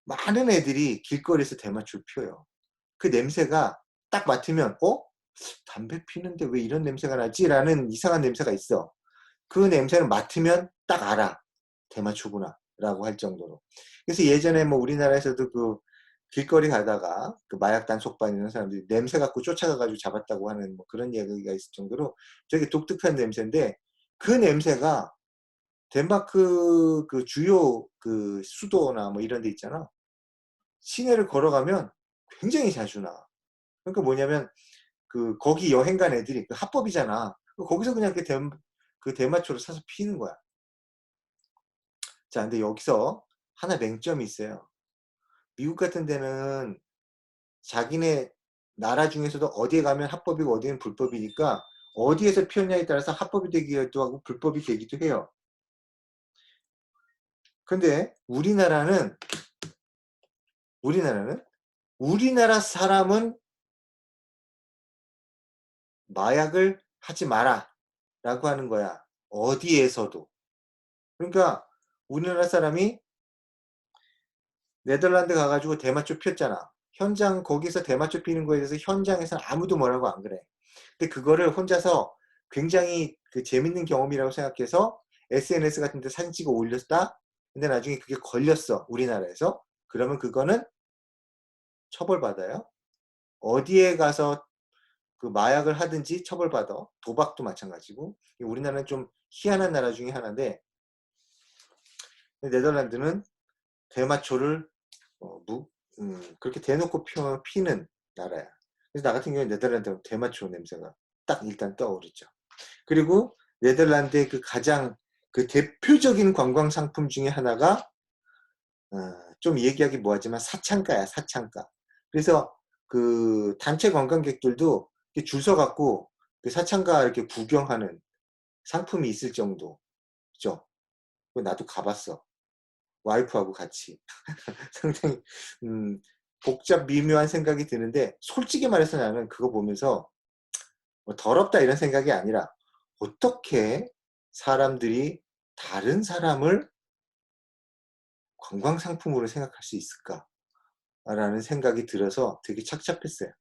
많은 애들이 길거리에서 대마초를 피워요. 그 냄새가 딱 맡으면 담배 피는데 왜 이런 냄새가 나지? 라는 이상한 냄새가 있어. 그 냄새를 맡으면 딱 알아. 대마초구나. 라고 할 정도로. 그래서 예전에 뭐 우리나라에서도 그 길거리 가다가 그 마약 단속반 이런 사람들이 냄새 갖고 쫓아가가지고 잡았다고 하는 뭐 그런 얘기가 있을 정도로 되게 독특한 냄새인데 그 냄새가 덴마크 그 주요 그 수도나 뭐 이런 데 있잖아. 시내를 걸어가면 굉장히 자주 나. 그러니까 뭐냐면 그 거기 여행 간 애들이 그 합법이잖아. 거기서 그냥 그 대마초를 사서 피는 거야. 자, 근데 여기서 하나 맹점이 있어요. 미국 같은 데는 자기네 나라 중에서도 어디에 가면 합법이고 어디는 불법이니까 어디에서 피웠냐에 따라서 합법이 되기도 하고 불법이 되기도 해요. 근데 우리나라는 우리나라 사람은 마약을 하지 마라 라고 하는 거야. 어디에서도. 그러니까 우리나라 사람이 네덜란드 가가지고 대마초 피웠잖아. 현장 거기서 대마초 피는 거에 대해서 현장에서는 아무도 뭐라고 안 그래. 근데 그거를 혼자서 굉장히 그 재밌는 경험이라고 생각해서 SNS 같은 데 사진 찍어 올렸다. 근데 나중에 그게 걸렸어. 우리나라에서. 그러면 그거는 처벌받아요. 어디에 가서 그 마약을 하든지 처벌받아. 도박도 마찬가지고. 우리나라는 좀 희한한 나라 중에 하나인데 네덜란드는 대마초를 그렇게 대놓고 피는 나라야. 그래서 나 같은 경우에 네덜란드는 대마초 냄새가 딱 일단 떠오르죠. 그리고 네덜란드의 그 가장 그 대표적인 관광 상품 중에 하나가 좀 얘기하기 뭐하지만 사창가야, 사창가. 그래서 그 단체 관광객들도 줄 서갖고 그 사창가 이렇게 구경하는 상품이 있을 정도죠. 나도 가봤어. 와이프하고 같이. 상당히 복잡 미묘한 생각이 드는데 솔직히 말해서 나는 그거 보면서 뭐 더럽다 이런 생각이 아니라 어떻게 사람들이 다른 사람을 관광 상품으로 생각할 수 있을까라는 생각이 들어서 되게 착잡했어요.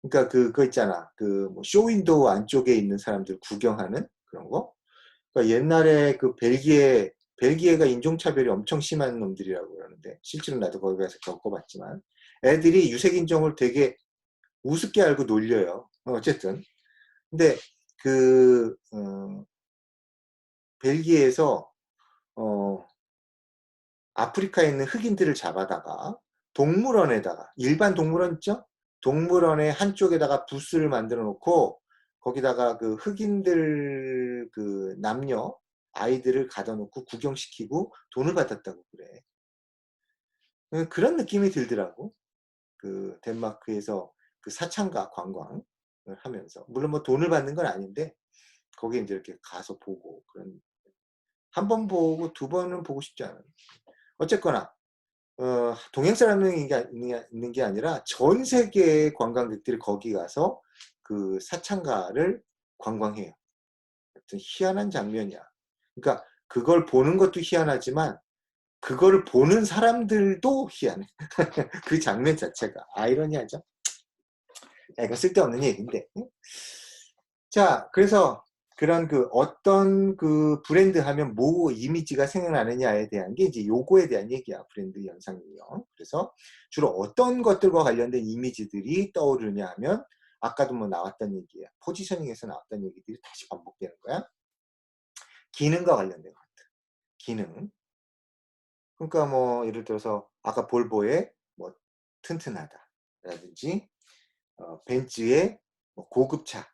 그러니까 그거 있잖아. 뭐 쇼윈도우 안쪽에 있는 사람들 구경하는 그런 거. 그러니까 옛날에 그 벨기에가 인종차별이 엄청 심한 놈들이라고 그러는데 실제로 나도 거기 가서 겪어봤지만 애들이 유색인종을 되게 우습게 알고 놀려요. 어쨌든 근데 벨기에에서 어, 아프리카에 있는 흑인들을 잡아다가 동물원에다가 일반 동물원 있죠? 동물원의 한쪽에다가 부스를 만들어 놓고 거기다가 그 흑인들 그 남녀 아이들을 가둬 놓고 구경시키고 돈을 받았다고 그래. 그런 느낌이 들더라고. 그 덴마크에서 그 사창가 관광을 하면서 물론 뭐 돈을 받는 건 아닌데 거기에 이제 이렇게 가서 보고 그런 한 번 보고 두 번은 보고 싶지 않아요. 어쨌거나 동양 사람이 있는 게 아니라 전 세계의 관광객들이 거기 가서 그 사창가를 관광해요. 하여튼 희한한 장면이야. 그러니까 그걸 보는 것도 희한하지만 그걸 보는 사람들도 희한해. 그 장면 자체가 아이러니하죠. 야, 이거 쓸데없는 얘기인데. 자, 그래서 그런 그 어떤 그 브랜드 하면 뭐 이미지가 생각나느냐에 대한 게 이제 요거에 대한 얘기야. 브랜드 연상유형. 그래서 주로 어떤 것들과 관련된 이미지들이 떠오르냐 하면 아까도 뭐 나왔던 얘기야. 포지셔닝에서 나왔던 얘기들이 다시 반복되는 거야. 기능과 관련된 것들. 기능. 그러니까 뭐 예를 들어서 아까 볼보의 뭐 튼튼하다라든지 벤츠의 뭐 고급차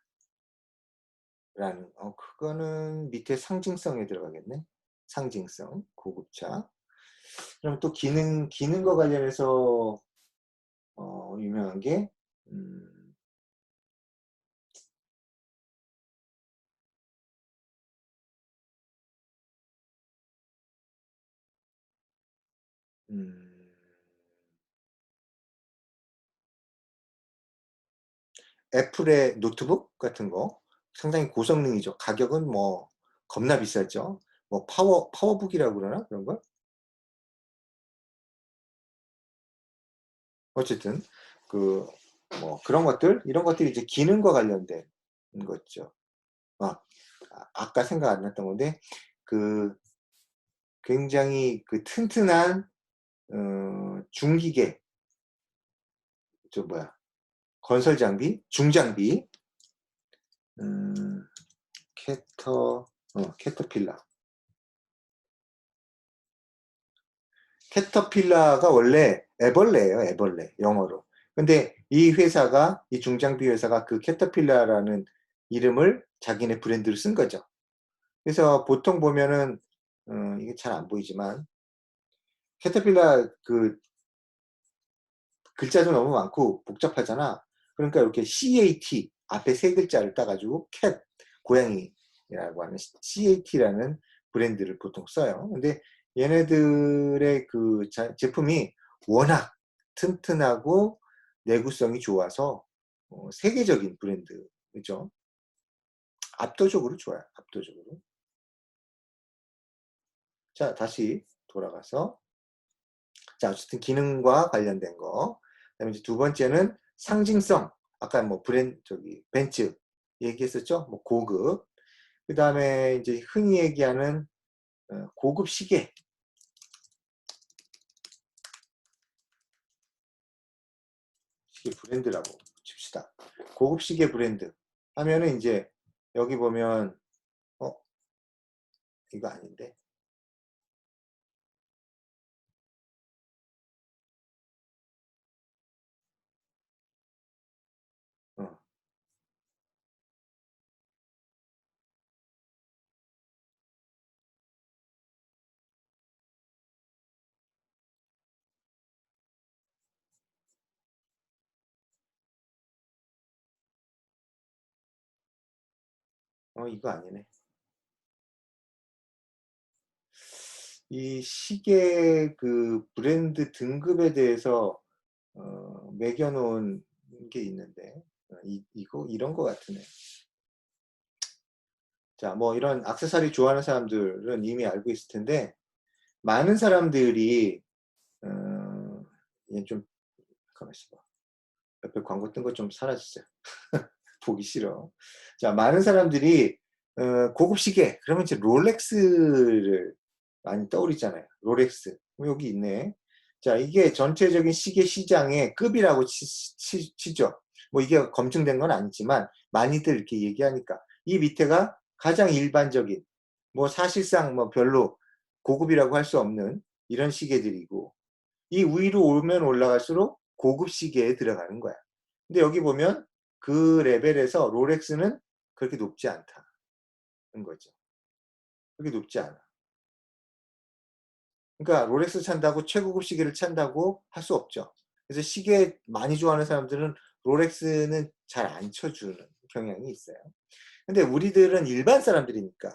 라는 그거는 밑에 상징성에 들어가겠네. 상징성, 고급차. 그럼 또 기능과 관련해서 유명한 게 음, 음, 애플의 노트북 같은 거 상당히 고성능이죠. 가격은 뭐 겁나 비싸죠. 뭐 파워북이라고 그러나 그런 걸? 어쨌든 그 뭐 그런 것들 이런 것들이 이제 기능과 관련된 거죠. 아까 생각 안 났던 건데 그 굉장히 그 튼튼한 중기계 저 뭐야 건설 장비 중장비 음, 캐터필라 캐터필라가 원래 애벌레예요 애벌레 영어로 근데 이 회사가 이 중장비 회사가 그 캐터필라라는 이름을 자기네 브랜드로 쓴 거죠 그래서 보통 보면은 이게 잘 안 보이지만 캐터필라 그 글자도 너무 많고 복잡하잖아. 그러니까 이렇게 CAT 앞에 세 글자를 따가지고 캣 고양이라고 하는 CAT라는 브랜드를 보통 써요. 근데 얘네들의 그 제품이 워낙 튼튼하고 내구성이 좋아서 세계적인 브랜드죠. 압도적으로 좋아요. 압도적으로. 자, 다시 돌아가서 자, 어쨌든 기능과 관련된 거. 그다음에 이제 두 번째는 상징성. 아까 뭐 벤츠 얘기했었죠? 뭐 고급. 그다음에 이제 흔히 얘기하는 고급 시계. 시계 브랜드라고 칩시다. 고급 시계 브랜드. 하면은 이제 여기 보면 어, 이거 아닌데. 어, 이거 아니네. 이 시계 그 브랜드 등급에 대해서 매겨 놓은 게 있는데 이거 이런 거 같으네. 자, 뭐 이런 액세서리 좋아하는 사람들은 이미 알고 있을 텐데 많은 사람들이 얘 좀 가만 있어봐. 옆에 광고 뜬 거 좀 사라지세요. 보기 싫어. 자, 많은 사람들이 고급 시계 그러면 이제 롤렉스를 많이 떠오르잖아요. 롤렉스. 여기 있네. 자, 이게 전체적인 시계 시장의 급이라고 치죠. 뭐 이게 검증된 건 아니지만 많이들 이렇게 얘기하니까 이 밑에가 가장 일반적인 뭐 사실상 뭐 별로 고급이라고 할 수 없는 이런 시계들이고 이 위로 오면 올라갈수록 고급 시계에 들어가는 거야. 근데 여기 보면 그 레벨에서 롤렉스는 그렇게 높지 않다는 거죠. 그렇게 높지 않아. 그러니까 롤렉스 찬다고 최고급 시계를 찬다고 할 수 없죠. 그래서 시계 많이 좋아하는 사람들은 롤렉스는 잘 안 쳐주는 경향이 있어요. 근데 우리들은 일반 사람들이니까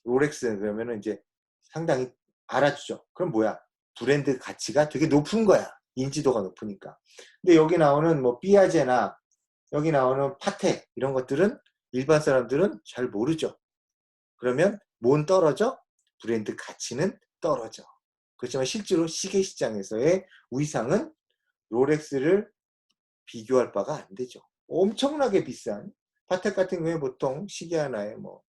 롤렉스 그러면은 이제 상당히 알아주죠. 그럼 뭐야? 브랜드 가치가 되게 높은 거야. 인지도가 높으니까. 근데 여기 나오는 뭐 삐아제나 여기 나오는 파텍 이런 것들은 일반 사람들은 잘 모르죠. 그러면 뭔 떨어져? 브랜드 가치는 떨어져. 그렇지만 실제로 시계 시장에서의 위상은 롤렉스를 비교할 바가 안 되죠. 엄청나게 비싼 파텍 같은 경우에 보통 시계 하나에 뭐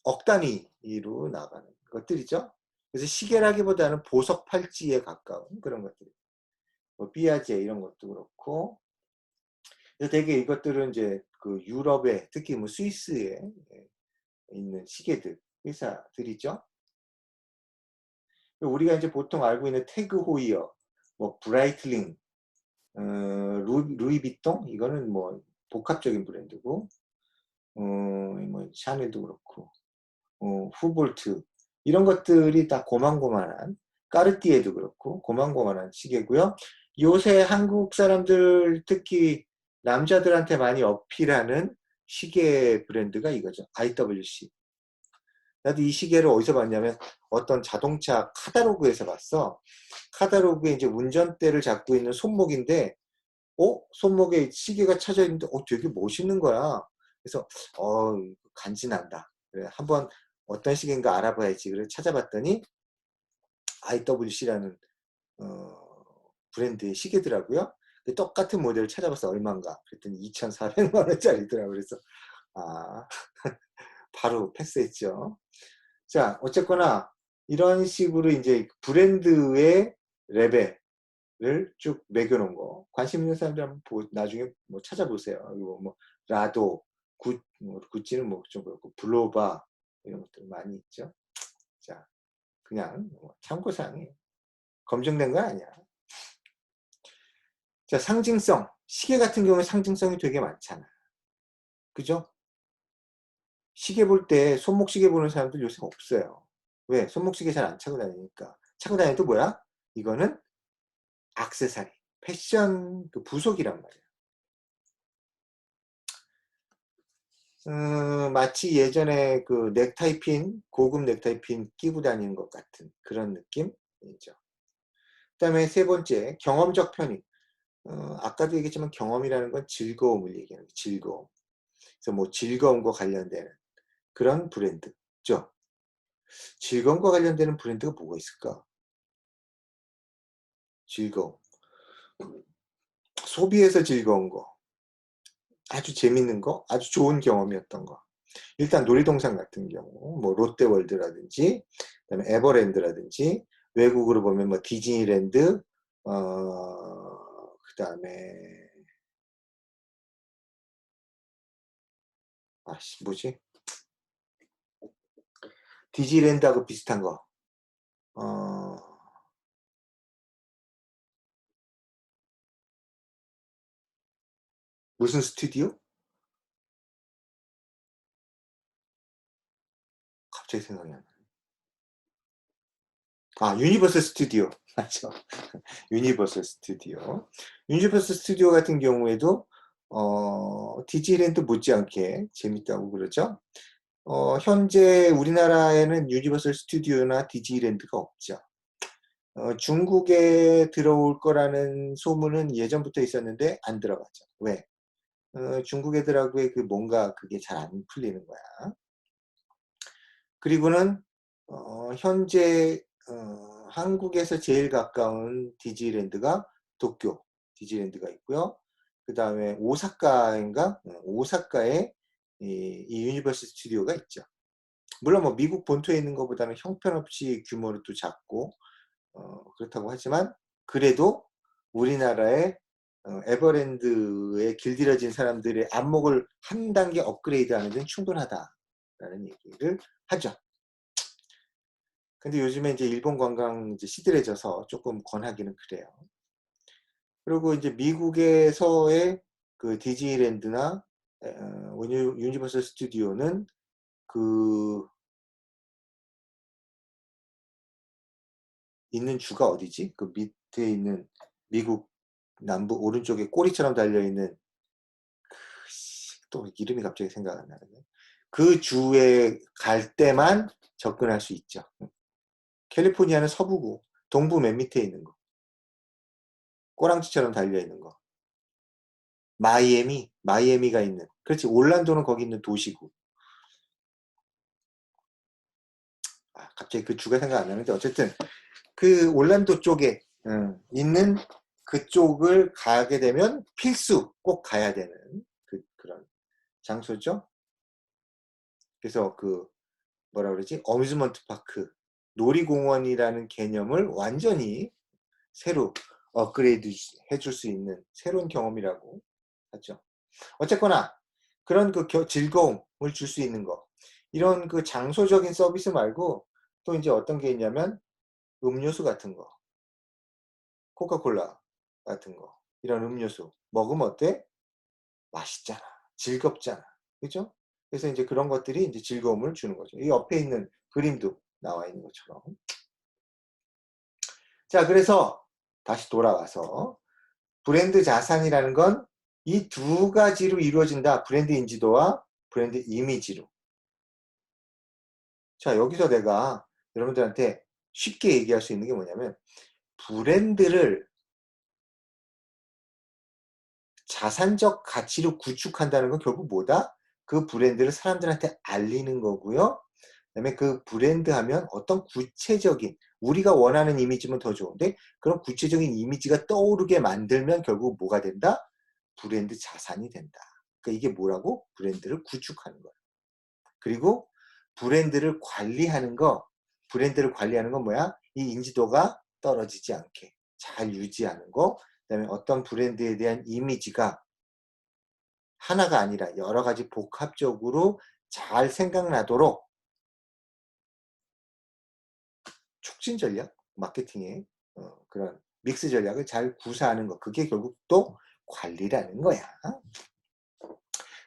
억 단위로 나가는 것들이죠. 그래서 시계라기보다는 보석 팔찌에 가까운 그런 것들. 뭐 삐아제 이런 것도 그렇고. 그래서 되게 이것들은 이제 그 유럽에 특히 뭐 스위스에 있는 시계들 회사들이죠. 우리가 이제 보통 알고 있는 태그 호이어, 뭐 브라이틀링, 루이비통 이거는 뭐 복합적인 브랜드고, 뭐 샤넬도 그렇고, 후볼트 이런 것들이 다 고만고만한 까르띠에도 그렇고 고만고만한 시계고요. 요새 한국 사람들 특히 남자들한테 많이 어필하는 시계 브랜드가 이거죠. IWC. 나도 이 시계를 어디서 봤냐면 어떤 자동차 카다로그에서 봤어. 카다로그에 이제 운전대를 잡고 있는 손목인데, 손목에 시계가 차져 있는데, 되게 멋있는 거야. 그래서, 간지난다. 그래, 한번 어떤 시계인가 알아봐야지. 그래, 찾아봤더니, IWC라는, 브랜드의 시계더라고요. 똑같은 모델을 찾아봤어. 얼마인가. 그랬더니 2,400만 원짜리더라고요. 그래서, 아, 바로 패스했죠. 자, 어쨌거나 이런 식으로 이제 브랜드의 레벨을 쭉 매겨놓은 거 관심 있는 사람들 한번 나중에 뭐 찾아보세요. 이거 뭐 라도, 구찌는 뭐 좀 그렇고 블로바 이런 것들 많이 있죠. 자, 그냥 뭐 참고사항이에요. 검증된 건 아니야. 자, 상징성. 시계 같은 경우에 상징성이 되게 많잖아. 그죠? 시계 볼 때 손목 시계 보는 사람들 요새 없어요. 왜? 손목 시계 잘 안 차고 다니니까. 차고 다녀도 뭐야? 이거는 액세서리, 패션 그 부속이란 말이야. 마치 예전에 그 넥타이 핀, 고급 넥타이 핀 끼고 다니는 것 같은 그런 느낌이죠. 그 다음에 세 번째, 경험적 편의. 아까도 얘기했지만 경험이라는 건 즐거움을 얘기하는 거예요. 즐거움. 그래서 뭐 즐거움과 관련되는 그런 브랜드죠. 즐거움과 관련되는 브랜드가 뭐가 있을까? 즐거움. 소비에서 즐거운 거. 아주 재밌는 거, 아주 좋은 경험이었던 거. 일단 놀이동산 같은 경우, 뭐 롯데월드라든지, 그다음에 에버랜드라든지, 외국으로 보면 뭐 디즈니랜드, 그다음에 뭐지? 디즈니랜드하고 비슷한 거. 어, 무슨 스튜디오? 갑자기 생각이 안 나. 유니버설 스튜디오. 맞죠? 유니버설 스튜디오. 유니버설 스튜디오 같은 경우에도 디즈니랜드 못지않게 재밌다고 그러죠. 현재 우리나라에는 유니버설 스튜디오나 디즈니랜드가 없죠. 중국에 들어올 거라는 소문은 예전부터 있었는데 안 들어갔죠. 왜? 중국 애들하고의 그 뭔가 그게 잘 안 풀리는 거야. 그리고는 현재 한국에서 제일 가까운 디즈니랜드가 도쿄 디즈니랜드가 있고요. 그 다음에 오사카인가? 오사카에 이 유니버설 스튜디오가 있죠. 물론 뭐 미국 본토에 있는 것보다는 형편없이 규모는 또 작고 그렇다고 하지만 그래도 우리나라의 에버랜드에 길들여진 사람들의 안목을 한 단계 업그레이드하는 데는 충분하다라는 얘기를 하죠. 근데 요즘에 이제 일본 관광 이제 시들해져서 조금 권하기는 그래요. 그리고 이제 미국에서의 그 디즈니랜드나 유니버설 스튜디오는 그 있는 주가 어디지? 그 밑에 있는 미국 남부 오른쪽에 꼬리처럼 달려있는 또 이름이 갑자기 생각 안 나네. 그 주에 갈 때만 접근할 수 있죠. 캘리포니아는 서부고 동부 맨 밑에 있는 거. 꼬랑지처럼 달려있는 거. 마이애미가 있는. 그렇지. 올란도는 거기 있는 도시고. 갑자기 그 주가 생각 안 나는데 어쨌든 그 올란도 쪽에 있는 그쪽을 가게 되면 필수 꼭 가야 되는 그런 장소죠. 그래서 그 뭐라 그러지? 어뮤즈먼트 파크, 놀이공원이라는 개념을 완전히 새로 업그레이드 해줄 수 있는 새로운 경험이라고 하죠. 어쨌거나 그런 그 즐거움을 줄 수 있는 거, 이런 그 장소적인 서비스 말고 또 이제 어떤 게 있냐면 음료수 같은 거, 코카콜라 같은 거, 이런 음료수 먹으면 어때? 맛있잖아, 즐겁잖아, 그죠? 그래서 이제 그런 것들이 이제 즐거움을 주는 거죠. 이 옆에 있는 그림도 나와 있는 것처럼. 자, 그래서 다시 돌아와서 브랜드 자산이라는 건 이 두 가지로 이루어진다. 브랜드 인지도와 브랜드 이미지로. 자, 여기서 내가 여러분들한테 쉽게 얘기할 수 있는 게 뭐냐면 브랜드를 자산적 가치로 구축한다는 건 결국 뭐다? 그 브랜드를 사람들한테 알리는 거고요. 그다음에 그 브랜드 하면 어떤 구체적인 우리가 원하는 이미지면 더 좋은데 그런 구체적인 이미지가 떠오르게 만들면 결국 뭐가 된다? 브랜드 자산이 된다. 그러니까 이게 뭐라고? 브랜드를 구축하는 거야. 그리고 브랜드를 관리하는 건 뭐야? 이 인지도가 떨어지지 않게 잘 유지하는 거. 그다음에 어떤 브랜드에 대한 이미지가 하나가 아니라 여러 가지 복합적으로 잘 생각나도록 촉진 전략, 마케팅의 그런 믹스 전략을 잘 구사하는 것. 그게 결국 또 관리라는 거야.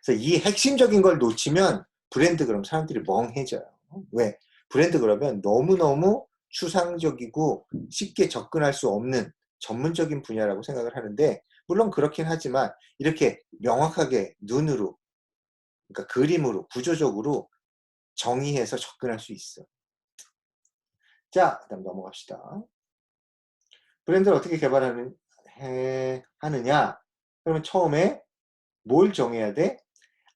그래서 이 핵심적인 걸 놓치면 브랜드 그럼 사람들이 멍해져요. 왜? 브랜드 그러면 너무너무 추상적이고 쉽게 접근할 수 없는 전문적인 분야라고 생각을 하는데 물론 그렇긴 하지만 이렇게 명확하게 눈으로 그러니까 그림으로 구조적으로 정의해서 접근할 수 있어. 자, 그다음 넘어갑시다. 브랜드를 어떻게 하느냐? 그러면 처음에 뭘 정해야 돼?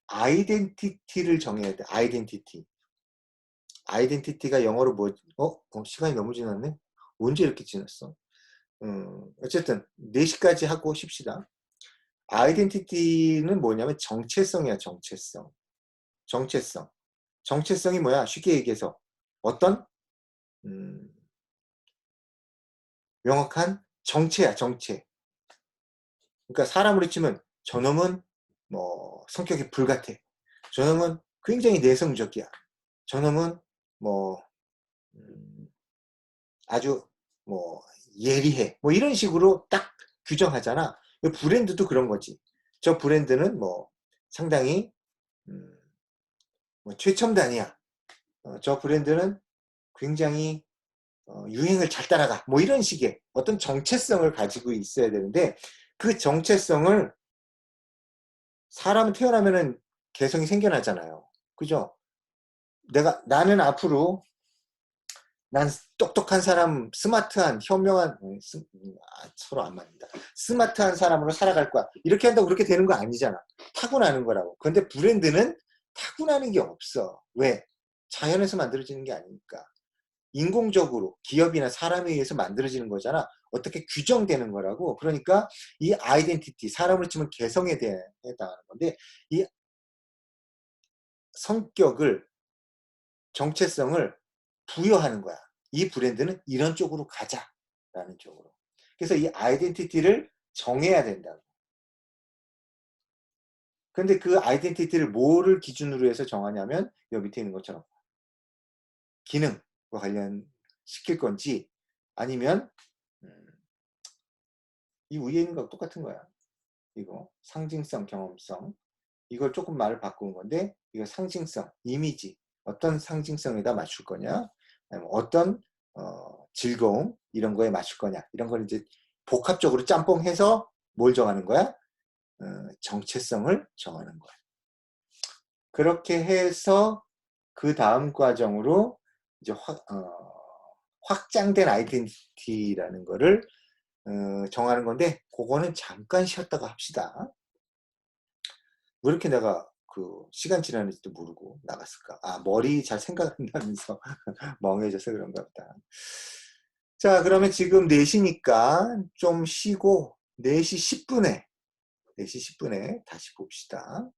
아이덴티티를 정해야 돼. 아이덴티티. 아이덴티티가 영어로 뭐, 시간이 너무 지났네? 언제 이렇게 지났어? 어쨌든 4시까지 하고 쉽시다. 아이덴티티는 뭐냐면 정체성이야, 정체성. 정체성. 정체성이 뭐야? 쉽게 얘기해서 어떤 명확한 정체야, 정체. 그러니까 사람으로 치면 저놈은 뭐 성격이 불같아. 저놈은 굉장히 내성적이야. 저놈은 뭐 아주 뭐 예리해. 뭐 이런 식으로 딱 규정하잖아. 브랜드도 그런 거지. 저 브랜드는 뭐 상당히 뭐 최첨단이야. 저 브랜드는 굉장히 유행을 잘 따라가. 뭐 이런 식의 어떤 정체성을 가지고 있어야 되는데 그 정체성을 사람은 태어나면은 개성이 생겨나잖아요. 그죠? 나는 앞으로 난 똑똑한 사람, 스마트한, 현명한, 서로 안 맞는다. 스마트한 사람으로 살아갈 거야. 이렇게 한다고 그렇게 되는 거 아니잖아. 타고나는 거라고. 근데 브랜드는 타고나는 게 없어. 왜? 자연에서 만들어지는 게 아니니까. 인공적으로 기업이나 사람에 의해서 만들어지는 거잖아. 어떻게 규정되는 거라고. 그러니까 이 아이덴티티, 사람을 치면 개성에 해당하는 건데, 이 성격을, 정체성을 부여하는 거야. 이 브랜드는 이런 쪽으로 가자라는 쪽으로. 그래서 이 아이덴티티를 정해야 된다고. 근데 그 아이덴티티를 뭐를 기준으로 해서 정하냐면 여기 밑에 있는 것처럼 기능과 관련시킬 건지 아니면 이 위에 있는 거 똑같은 거야. 이거 상징성, 경험성, 이걸 조금 말을 바꾼 건데, 이거 상징성, 이미지, 어떤 상징성에다 맞출 거냐, 아니면 어떤 즐거움 이런 거에 맞출 거냐, 이런 걸 이제 복합적으로 짬뽕해서 뭘 정하는 거야? 정체성을 정하는 거야. 그렇게 해서 그 다음 과정으로 이제 확장된 아이덴티티라는 거를 정하는 건데, 그거는 잠깐 쉬었다가 합시다. 왜 이렇게 내가 그 시간 지나는지도 모르고 나갔을까? 아, 머리 잘 생각 안 나면서 멍해져서 그런가 보다. 자, 그러면 지금 4시니까 좀 쉬고 4시 10분에 다시 봅시다.